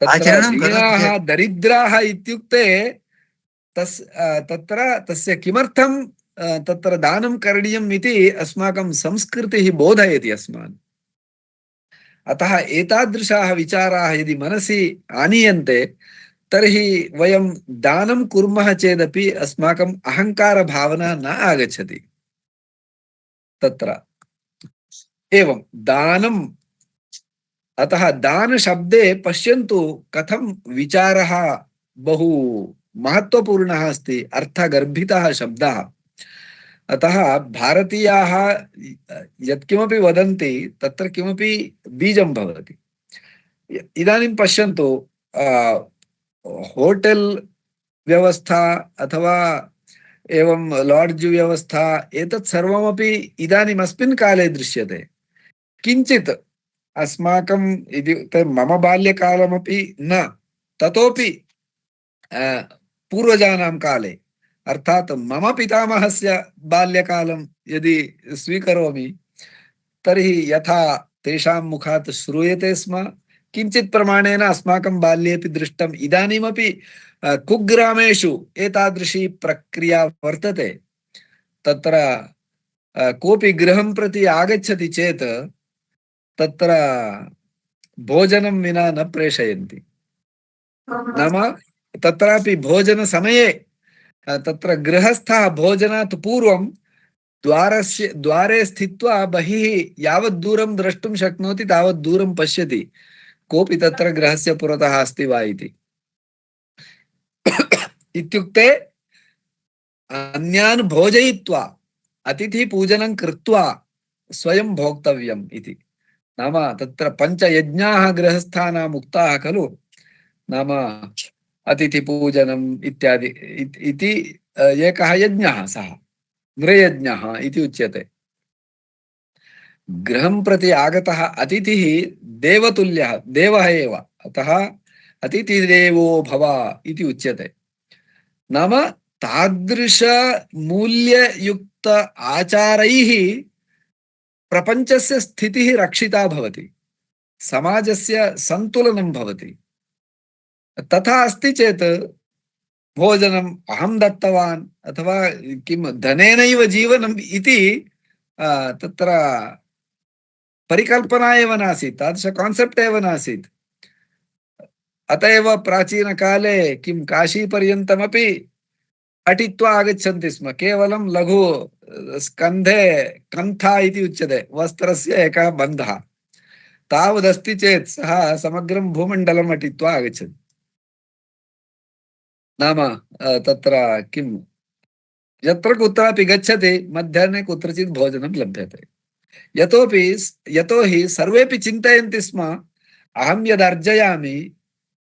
तत्र दीनाः दरिद्राः इत्युक्ते तत्र तस्य किमर्थं तत्र दानं करणीयम् इति अस्माकं संस्कृतिः बोधयति अस्मान्। अतः एतादृशाः विचाराः यदि मनसि आनीयन्ते तर्हि वयं दानं कुर्मः चेदपि अस्माकम् अहङ्कारभावना न आगच्छति। तत्र एवं दानम्, अतः दानशब्दे पश्यन्तु कथं विचारः बहु महत्त्वपूर्णः अस्ति, अर्थगर्भितः शब्दः। अतः भारतीयाः यत्किमपि वदन्ति तत्र किमपि बीजं भवति। इदानीं पश्यन्तु, होटेल् व्यवस्था अथवा एवं लाड्ज् व्यवस्था एतत् सर्वमपि इदानीम् अस्मिन् काले दृश्यते। किञ्चित् अस्माकम् इत्युक्ते मम बाल्यकालमपि न, ततोपि पूर्वजानां काले अर्थात् मम पितामहस्य बाल्यकालं यदि स्वीकरोमि तर्हि यथा तेषां मुखात् श्रूयते स्म, किञ्चित् प्रमाणेन अस्माकं बाल्येपि दृष्टम्। इदानीमपि कुग्रामेषु एतादृशी प्रक्रिया वर्तते। तत्र कोऽपि गृहं प्रति आगच्छति चेत् तत्र भोजनं विना न प्रेषयन्ति। नाम तत्रापि भोजनसमये तत्र गृहस्थः भोजनात् पूर्वं द्वारे स्थित्वा बहिः यावत् दूरं द्रष्टुं शक्नोति तावत् दूरं पश्यति कोऽपि तत्र गृहस्य पुरतः अस्ति वा इति। इत्युक्ते अन्यान् भोजयित्वा अतिथिपूजनं कृत्वा स्वयं भोक्तव्यम् इति। नाम तत्र पञ्चयज्ञाः गृहस्थानाम् उक्ताः खलु, नाम अतिथिपूजनम् इत्यादि इति एकः यज्ञः, सः नृयज्ञः इति उच्यते। गृहं प्रति आगतः अतिथिः देवतुल्यः, देवः एव, अतः अतिथिदेवो भव इति उच्यते। नाम तादृश मूल्ययुक्त आचारैः प्रपञ्चस्य स्थितिः रक्षिता भवति, समाजस्य सन्तुलनं भवति। तथा अस्ति चेत् भोजनम् अहं दत्तवान् अथवा किं धनेनैव जीवनम् इति तत्र परिकल्पना एव नासीत्, तादृश कान्सेप्ट् एव नासीत्। अत एव प्राचीनकाले किं काशीपर्यन्तमपि अटित्वा आगच्छन्ति स्म, केवलं लघु स्कन्धे कन्था इति उच्यते, वस्त्रस्य एकः बन्धः तावदस्ति चेत् सः समग्रं भूमण्डलम् अटित्वा आगच्छति। नाम तत्र किं यत्र कुत्रापि गच्छति मध्याह्ने कुत्रचित् भोजनं लभ्यते। यतोहि सर्वेपि चिन्तयन्ति स्म अहं यद् अर्जयामि,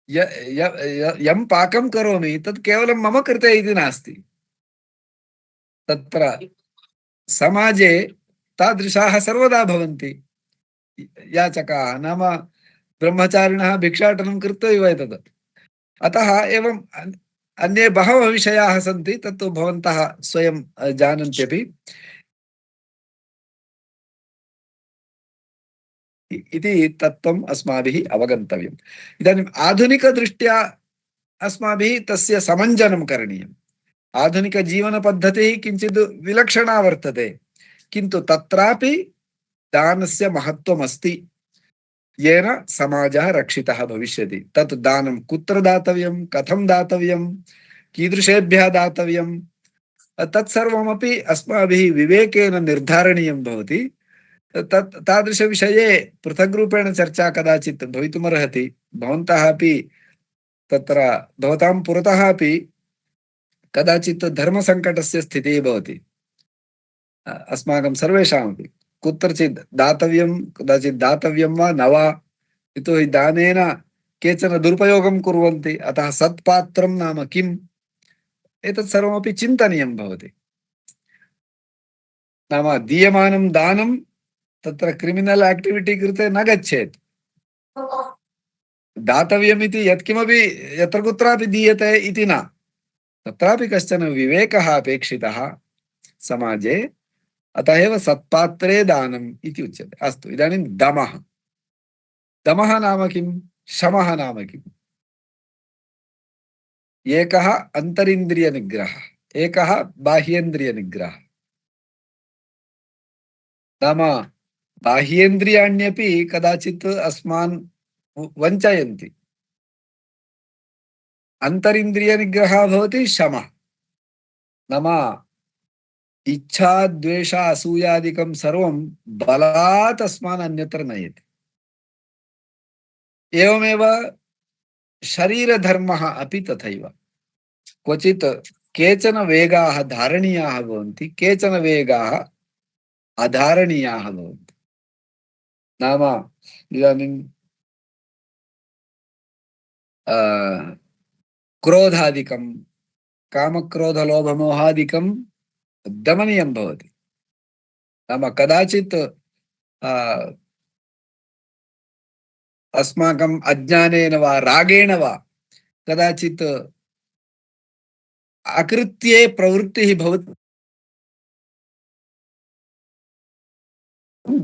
यं पाकं करोमि तत् केवलं मम कृते इति नास्ति। तत्र समाजे तादृशाः सर्वदा भवन्ति याचकाः, नाम ब्रह्मचारिणः भिक्षाटनं कृत्वा एव एतत्। अतः एवं अन्ये बहवः विषयाः सन्ति, तत्तु भवन्तः स्वयं जानन्त्यपि। इति तत्त्वम् अस्माभिः अवगन्तव्यम्। इदानीम् आधुनिकदृष्ट्या अस्माभिः तस्य समञ्जनं करणीयम्। आधुनिकजीवनपद्धतिः किञ्चित् विलक्षणा वर्तते, किन्तु तत्रापि दानस्य महत्त्वम् अस्ति, येन समाजः रक्षितः भविष्यति। तत् दानं कुत्र दातव्यं, कथं दातव्यं, कीदृशेभ्यः दातव्यं, तत्सर्वमपि अस्माभिः विवेकेन निर्धारणीयं भवति। तादृशविषये पृथग्रूपेण चर्चा कदाचित् भवितुमर्हति। भवन्तः अपि तत्र भवतां पुरतः अपि कदाचित् धर्मसङ्कटस्य स्थितिः भवति, अस्माकं सर्वेषामपि कुत्रचित् दातव्यं, कदाचित् दातव्यं वा न वा, यतोहि दानेन केचन दुरुपयोगं कुर्वन्ति। अतः सत्पात्रं नाम किम्, एतत् सर्वमपि चिन्तनीयं भवति। नाम दीयमानं दानं तत्र क्रिमिनल् एक्टिविटी कृते न गच्छेत्। दातव्यमिति यत्किमपि यत्र कुत्रापि दीयते इति न, तत्रापि कश्चन विवेकः अपेक्षितः समाजे। अतः एव सत्पात्रे दानम् इति उच्यते। अस्तु, इदानीं दमः। दमः नाम किं, शमः नाम किम्? एकः अन्तरिन्द्रियनिग्रहः, एकः बाह्येन्द्रिय निग्रहः नाम बाह्येन्द्रियाण्यपि कदाचित् अस्मान् वञ्चयन्ति अन्तरिन्द्रिय निग्रहः भवति शमः नाम इच्छा द्वेष असूयादिकं सर्वं बलात् अस्मान् अन्यत्र नयति एवमेव शरीरधर्मः अपि तथैव क्वचित् केचन वेगाः धारणीयाः भवन्ति केचन वेगाः अधारणीयाः भवन्ति नाम इदानीं क्रोधादिकं कामक्रोधलोभमोहादिकं दमनीयं भवति नाम कदाचित् अस्माकम् अज्ञानेन वा रागेण वा कदाचित् अकृत्ये प्रवृत्तिः भवति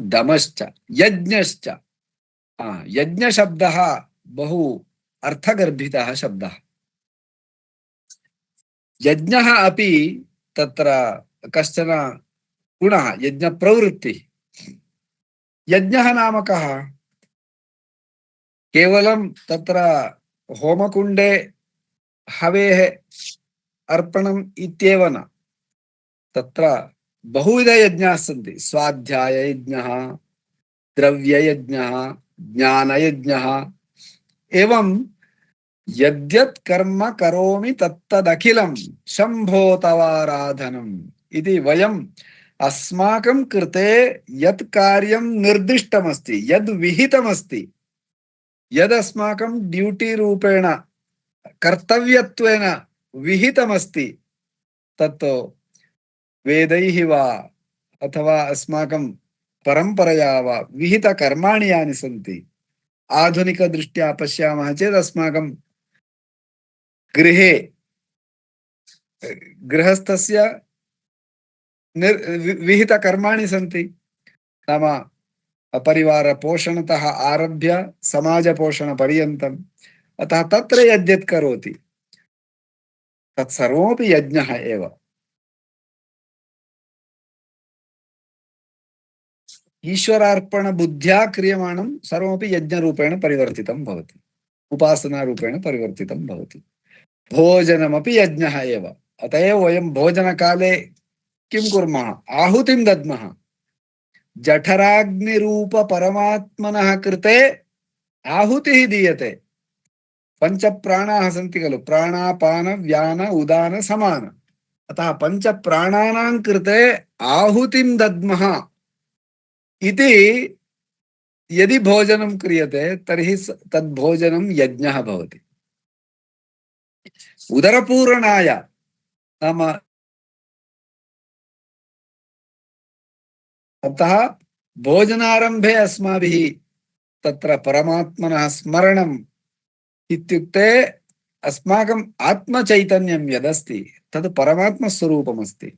दमश्च यज्ञश्च यज्ञशब्दः बहु अर्थगर्भितः शब्दः यज्ञः अपि तत्र कश्चन गुणः यज्ञप्रवृत्तिः यज्ञः नाम कः केवलं तत्र होमकुण्डे हवेः अर्पणम् इत्येव न तत्र बहुविधयज्ञाः सन्ति स्वाध्याययज्ञः द्रव्ययज्ञः ज्ञानयज्ञः एवं यद्यत् कर्म करोमि तत्तदखिलं शम्भो तवाराधनम् इति वयम् अस्माकं कृते यत् कार्यं निर्दिष्टमस्ति यद् विहितमस्ति यदस्माकं ड्यूटी रूपेण कर्तव्यत्वेन विहितमस्ति तत् वेदैः वा अथवा अस्माकं परम्परया वा विहितकर्माणि यानि सन्ति आधुनिकदृष्ट्या पश्यामः चेत् अस्माकं गृहे गृहस्थस्य विहितकर्माणि सन्ति नाम परिवारपोषणतः आरभ्य समाजपोषणपर्यन्तम् अतः तत्र यद्यत् करोति तत्सर्वमपि यज्ञः एव ईश्वरार्पण बुद्ध्या क्रियमाणं सर्वमपि यज्ञरूपेण परिवर्तितं भवति उपासनारूपेण परिवर्तितं भवति भोजनमपि यज्ञः एव अतः एव वयं भोजनकाले किं कुर्मः आहुतिं दद्मः जठराग्निरूप परमात्मनः कृते आहुतिः दीयते पंच प्राणाः सन्ति खलु प्राणापान व्यान उदान समान अतः पंच प्राणानां कृते आहुतिं दद्मः इति यदि भोजनं क्रियते तर्हि तद्भोजनं यज्ञः भवति उदरपूरणाय नाम अतः भोजनारंभे अस्माभिः तत्र परमात्मनः स्मरणम् इत्युक्ते अस्माकम् आत्मचैतन्यं यदस्ति तद् परमात्मस्वरूपमस्ति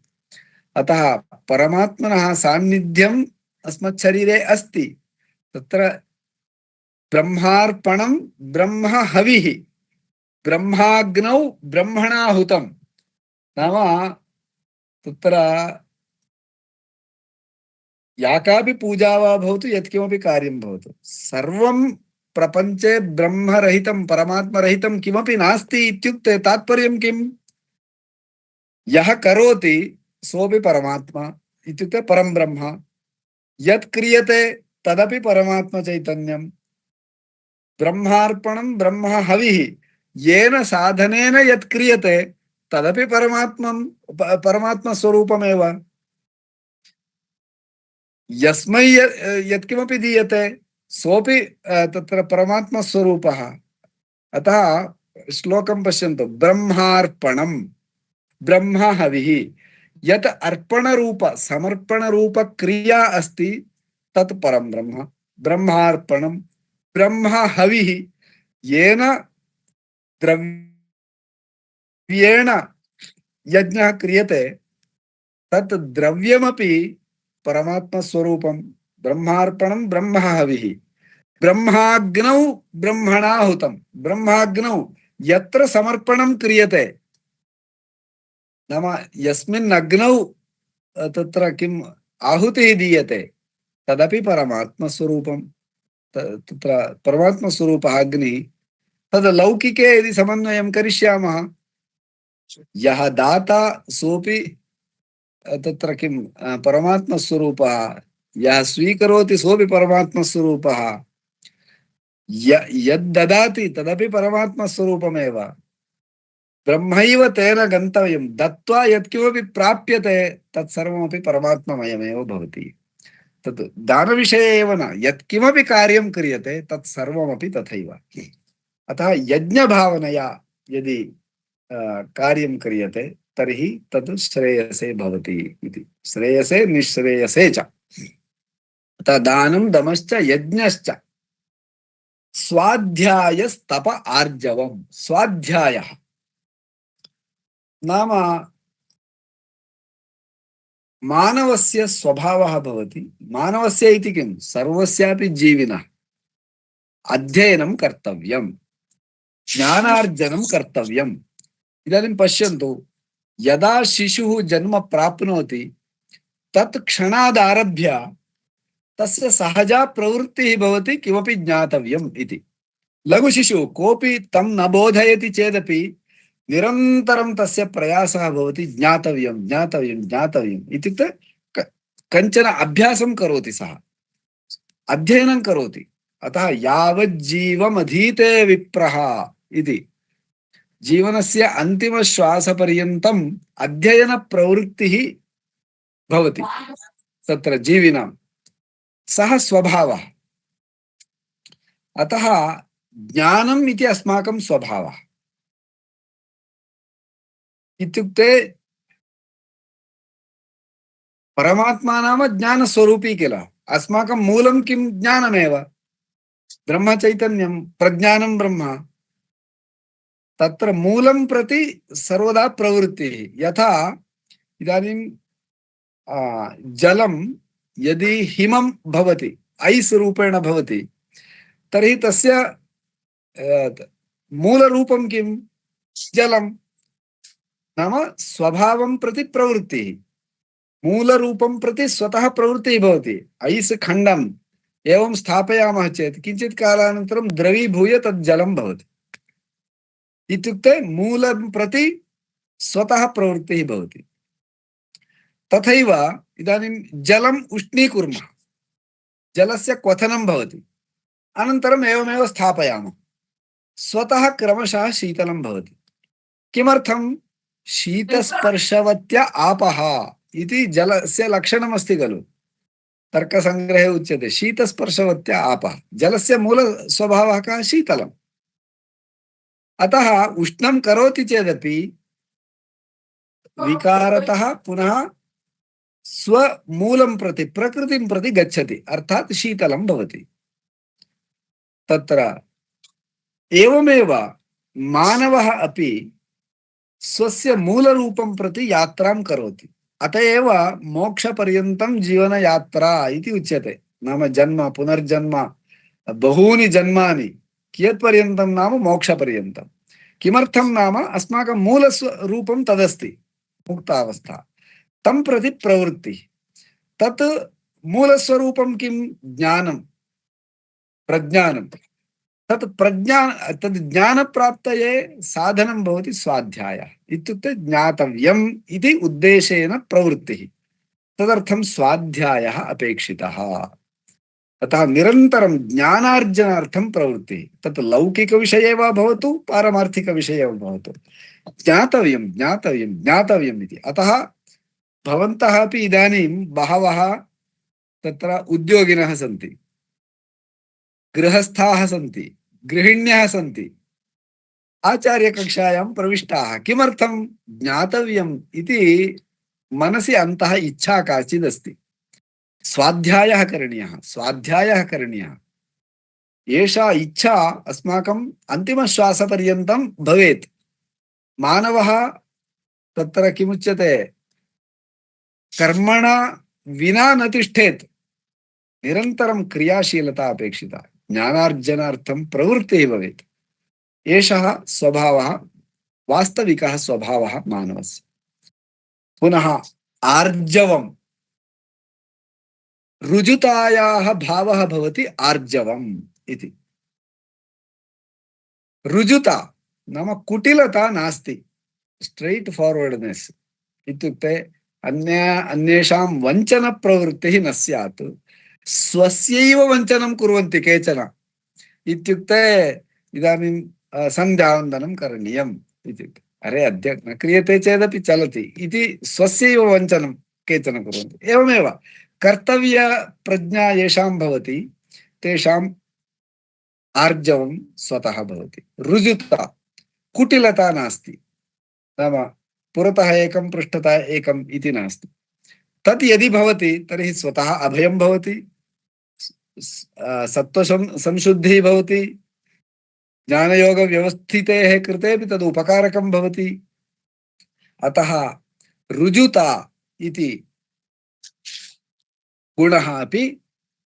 अतः परमात्मनः सान्निध्यम् अस्मच्छरीरे अस्ति तत्र ब्रह्मार्पणं ब्रह्म हविः ब्रह्माग्नौ ब्रह्मणाहुतं नाम तत्र या कापि पूजा वा भवतु यत्किमपि कार्यं भवतु सर्वं प्रपञ्चे ब्रह्मरहितं परमात्मरहितं किमपि नास्ति इत्युक्ते तात्पर्यं किम् यः करोति सोऽपि परमात्मा इत्युक्ते परं ब्रह्म यत् क्रियते तदपि परमात्मा चैतन्यं ब्रह्मार्पणं ब्रह्म हविः येन साधनेन यत् क्रियते तदपि परमात्मा स्वरूपमेव यस्मै यत्किमपि दीयते सोऽपि तत्र परमात्मा स्वरूपः अतः श्लोकं पश्यन्तु ब्रह्मार्पणं ब्रह्म हविः यत् अर्पणरूप समर्पणरूप क्रिया अस्ति तत् परं ब्रह्म ब्रह्मार्पणं ब्रह्म हविः येन द्रव्येण यज्ञः क्रियते तत् द्रव्यमपि परमात्मा स्वरूपं ब्रह्मार्पणं ब्रह्म हविः ब्रह्माग्नौ ब्रह्मणाहुतं ब्रह्माग्नौ यत्र समर्पणं क्रियते नाम यस्मिन् अग्नौ तत्र किम् आहुतिः दीयते तदपि परमात्मस्वरूपं। तत्र परमात्मस्वरूपः अग्निः। तद् लौकिके यदि समन्वयं करिष्यामः, यः दाता सोऽपि तत्र किं परमात्मस्वरूपः, यः स्वीकरोति सोऽपि परमात्मस्वरूपः, यद् ददाति तदपि परमात्मस्वरूपमेव। ब्रह्मैव तेन गन्तव्यं, दत्त्वा यत्किमपि प्राप्यते तत्सर्वमपि परमात्ममयमेव भवति। तत् दानविषये एव न, यत्किमपि कार्यं क्रियते तत्सर्वमपि तथैव। अतः यज्ञभावनया यदि कार्यं क्रियते तर्हि तत् श्रेयसे भवति इति। श्रेयसे निःश्रेयसे च। अतः दानं दमश्च यज्ञश्च स्वाध्यायस्तप आर्जवम्। स्वाध्यायः नाम मानवस्य स्वभावः भवति। मानवस्य इति किं, सर्वस्यापि जीविनः अध्ययनं कर्तव्यम्, ज्ञानार्जनं कर्तव्यम्। इदानीं पश्यन्तु, यदा शिशुः जन्म प्राप्नोति तत् क्षणादारभ्य तस्य सहजा प्रवृत्तिः भवति किमपि ज्ञातव्यम् इति। लघुशिशुः कोऽपि तं न बोधयति चेदपि निरन्तरं तस्य प्रयासः भवति, ज्ञातव्यं ज्ञातव्यं ज्ञातव्यम् इत्युक्ते कञ्चन अभ्यासं करोति, सः अध्ययनं करोति। अतः यावज्जीवमधीते विप्रः इति, जीवनस्य अन्तिमश्वासपर्यन्तम् अध्ययनप्रवृत्तिः भवति तत्र जीविनां, सः स्वभावः। अतः ज्ञानम् इति अस्माकं स्वभावः। इत्युक्ते परमात्मा नाम ज्ञानस्वरूपी किल। अस्माकं मूलं किं, ज्ञानमेव, ब्रह्मचैतन्यं, प्रज्ञानं ब्रह्म। तत्र मूलं प्रति सर्वदा प्रवृत्तिः। यथा इदानीं जलं यदि हिमं भवति, ऐस् रूपेण भवति, तर्हि तस्य मूलरूपं किं, जलं। नाम स्वभावं प्रति प्रवृत्तिः, मूलरूपं प्रति स्वतः प्रवृत्तिः भवति। ऐस् खण्डम् एवं स्थापयामः चेत् किञ्चित् कालानन्तरं द्रवीभूय तत् जलं भवति। इत्युक्ते मूलं प्रति स्वतः प्रवृत्तिः भवति। तथैव इदानीं जलम् उष्णीकुर्मः, जलस्य क्वथनं भवति, अनन्तरम् एवमेव स्थापयामः, स्वतः क्रमशः शीतलं भवति। किमर्थं? शीतस्पर्शवत्या आपः इति जलस्य लक्षणमस्ति खलु। तर्कसङ्ग्रहे उच्यते शीतस्पर्शवत्या आपः। जलस्य मूलस्वभावः कः? शीतलम्। अतः उष्णं करोति चेदपि विकारतः पुनः स्वमूलं प्रति, प्रकृतिं प्रति गच्छति, अर्थात् शीतलं भवति। तत्र एवमेव मानवः अपि स्वस्य मूलरूपं प्रति यात्रां करोति। अत एव मोक्षपर्यन्तं जीवनयात्रा इति उच्यते। नाम जन्म पुनर्जन्म बहूनि जन्मानि, कियत्पर्यन्तं नाम मोक्षपर्यन्तं। किमर्थं नाम अस्माकं मूलस्वरूपं तदस्ति, मुक्तावस्था, तं प्रति प्रवृत्तिः। तत् मूलस्वरूपं किं? ज्ञानं, प्रज्ञानं। तत् ज्ञानप्राप्तये साधनं भवति स्वाध्यायः। इत्युक्ते ज्ञातव्यम् इति उद्देशेन प्रवृत्तिः, तदर्थं स्वाध्यायः अपेक्षितः। अतः निरन्तरं ज्ञानार्जनार्थं प्रवृत्तिः, तत् लौकिकविषये वा भवतु पारमार्थिकविषये वा भवतु, ज्ञातव्यं ज्ञातव्यं ज्ञातव्यम् इति। अतः भवन्तः अपि इदानीं बहवः तत्र उद्योगिनः सन्ति, गृहस्थाः सन्ति, गृहिण्यः सन्ति, आचार्यकक्षायां प्रविष्टाः। किमर्थं? ज्ञातव्यम् इति मनसि अन्तः इच्छा काचिदस्ति। स्वाध्यायः करणीयः, स्वाध्यायः करणीयः। एषा इच्छा अस्माकम् अन्तिमश्वासपर्यन्तं भवेत्। मानवः तत्र किमुच्यते, कर्मणा विना न तिष्ठेत्, निरन्तरं क्रियाशीलता अपेक्षिता, ज्ञानार्जनार्थं प्रवृत्तिः भवेत्। एषः स्वभावः, वास्तविकः स्वभावः मानवस्य। पुनः आर्जवम् रुजुतायाः भावः भवति आर्जवम् इति। रुजुता नाम कुटिलता नास्ति, स्ट्रैट फॉरवर्डनेस इत्युक्ते अन्येषां वञ्चनप्रवृत्तिः न स्यात्। स्वस्यैव वञ्चनं कुर्वन्ति केचन, इत्युक्ते इदानीं सन्ध्यावन्दनं करणीयम् इत्युक्ते अरे अद्य न क्रियते चेदपि चलति इति स्वस्यैव वञ्चनं केचन कुर्वन्ति। एवमेव कर्तव्यप्रज्ञा येषां भवति तेषाम् आर्जवं स्वतः भवति। रुजुता कुटिलता नास्ति, नाम पुरतः एकं पृष्ठतः एकम् इति नास्ति। तत् यदि भवति तर्हि स्वतः अभयं भवति, सत्त्वसंशुद्धिः भवति, ज्ञानयोगव्यवस्थितेः कृतेपि तद् उपकारकं भवति। अतः रुजुता इति गुणः अपि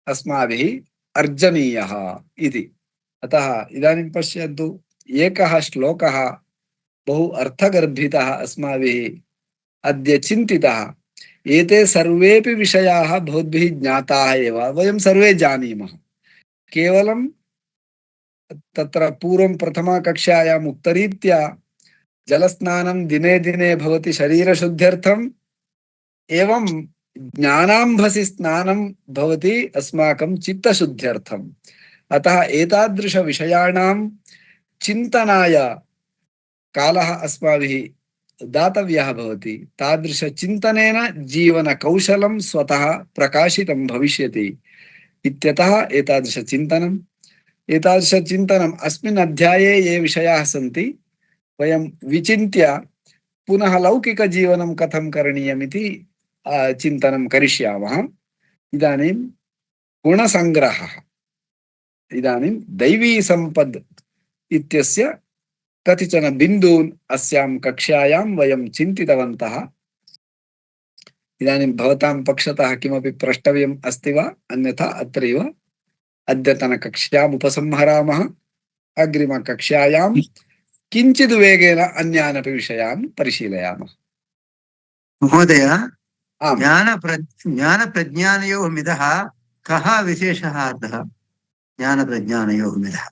अस्माभिः अर्जनीयः इति। अतः इदानीं पश्यन्तु, एकः श्लोकः बहु अर्थगर्भितः अस्माभिः अद्य चिन्तितः। एते सर्वेपि विषयाः भवद्भिः ज्ञाताः एव, वयं सर्वे जानीमः। केवलं तत्र पूर्वं प्रथमाकक्षायाम् उक्तरीत्या जलस्नानं दिने दिने भवति शरीरशुद्ध्यर्थम्, एवं ज्ञानाम्भसि स्नानं भवति अस्माकं चित्तशुद्ध्यर्थम्। अतः एतादृशविषयाणां चिन्तनाय कालः अस्माभिः दातव्यः भवति। तादृशचिन्तनेन जीवनकौशलं स्वतः प्रकाशितं भविष्यति इत्यतः एतादृशचिन्तनम् अस्मिन् अध्याये ये विषयाः सन्ति वयं विचिन्त्य पुनः लौकिकजीवनं कथं करणीयमिति चिन्तनं करिष्यामः। इदानीं गुणसङ्ग्रहः, इदानीं दैवी सम्पद् इत्यस्य कतिचन बिन्दून् अस्यां कक्षायां वयं चिन्तितवन्तः। इदानीं भवतां पक्षतः किमपि प्रष्टव्यम् अस्ति वा? अन्यथा अत्रैव अद्यतनकक्ष्याम् उपसंहरामः। अग्रिमकक्ष्यायां किञ्चित् वेगेन अन्यानपि विषयान् परिशीलयामः। महोदय, आम्, ज्ञानप्रज्ञानयोः मिदः कः विशेषः अर्थः? ज्ञानप्रज्ञानयोः मिदः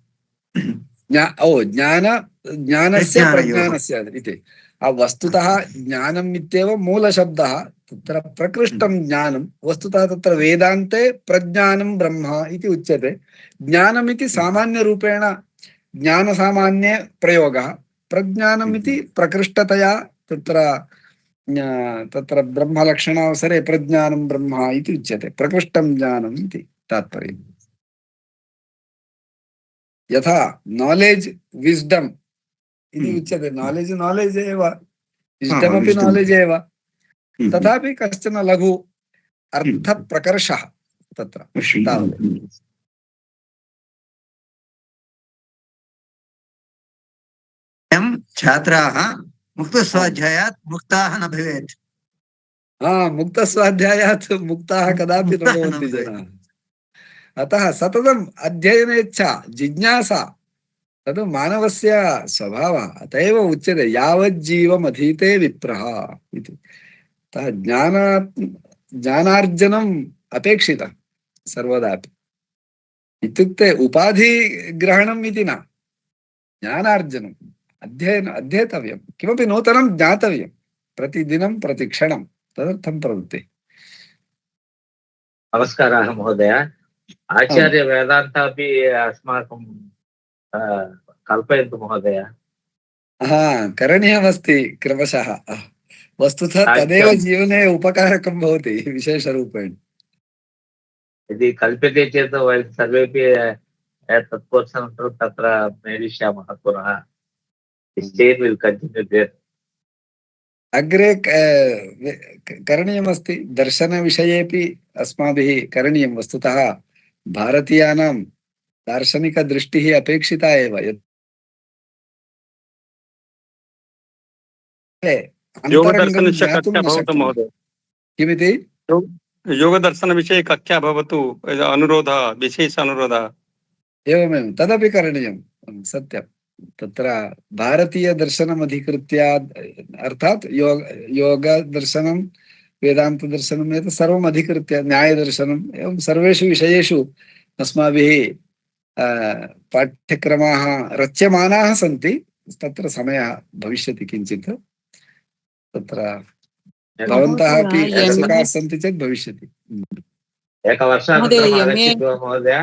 ज्ञानस्य प्रज्ञानस्य इति। वस्तुतः ज्ञानम् इत्येव मूलशब्दः, तत्र प्रकृष्टं ज्ञानं। वस्तुतः तत्र वेदान्ते प्रज्ञानं ब्रह्म इति उच्यते। ज्ञानमिति सामान्यरूपेण ज्ञानसामान्ये प्रयोगः, प्रज्ञानम् इति प्रकृष्टतया तत्र ब्रह्मलक्षणावसरे प्रज्ञानं ब्रह्म इति उच्यते। प्रकृष्टं ज्ञानम् इति तात्पर्यम्। यथा नॉलेज विज्डम इति उच्यते। नॉलेज एव, विज्डम अपि नॉलेज एव। तथापि कश्चन लघु अर्थप्रकर्षः तत्र तावदेव। छात्राः मुक्तस्वाध्यायात् मुक्ताः न भवेत्। मुक्तस्वाध्यायात् मुक्ताः कदापि न भवन्ति जनाः। अतः सततम् अध्ययनेच्छा, जिज्ञासा तद् मानवस्य स्वभावः। अत एव उच्यते यावज्जीवमधीते विप्रः इति। अतः ज्ञानार्जनम् अपेक्षितं सर्वदापि। इत्युक्ते उपाधिग्रहणम् इति न, ज्ञानार्जनम्, अध्येतव्यं, किमपि नूतनं ज्ञातव्यं प्रतिदिनं प्रतिक्षणं, तदर्थं प्रवृत्तिः। नमस्कारः महोदय। आचार्य वेदान्त अपि अस्माकं कल्पयन्तु महोदय। करणीयमस्ति क्रमशः। वस्तुतः तदेव जीवने उपकारकं भवति विशेषरूपेण। यदि कल्प्यते चेत् वयं सर्वेपि तत्कोर्सनन्तरं तत्र मेलिष्यामः पुनः। अग्रे करणीयमस्ति। दर्शनविषयेपि अस्माभिः करणीयं। वस्तुतः भारतीयानां दार्शनिकदृष्टिः अपेक्षिता एव। योगदर्शनस्य कक्षा भवतु महोदय। किमिति? योगदर्शनविषये कक्षा भवतु, अनुरोधः, विशेष अनुरोधः। एवमेव, तदपि करणीयं, सत्यं। तत्र भारतीयदर्शनम् अधिकृत्य अर्थात् योगदर्शनं वेदान्तदर्शनम् एतत् सर्वम् अधिकृत्य न्यायदर्शनम् एवं सर्वेषु विषयेषु अस्माभिः पाठ्यक्रमाः रच्यमानाः सन्ति। तत्र समयः भविष्यति किञ्चित्, तत्र भवन्तः अपि उत्सुकाः सन्ति चेत् भविष्यति। एकवर्षानन्तरम् आगच्छति वा महोदय?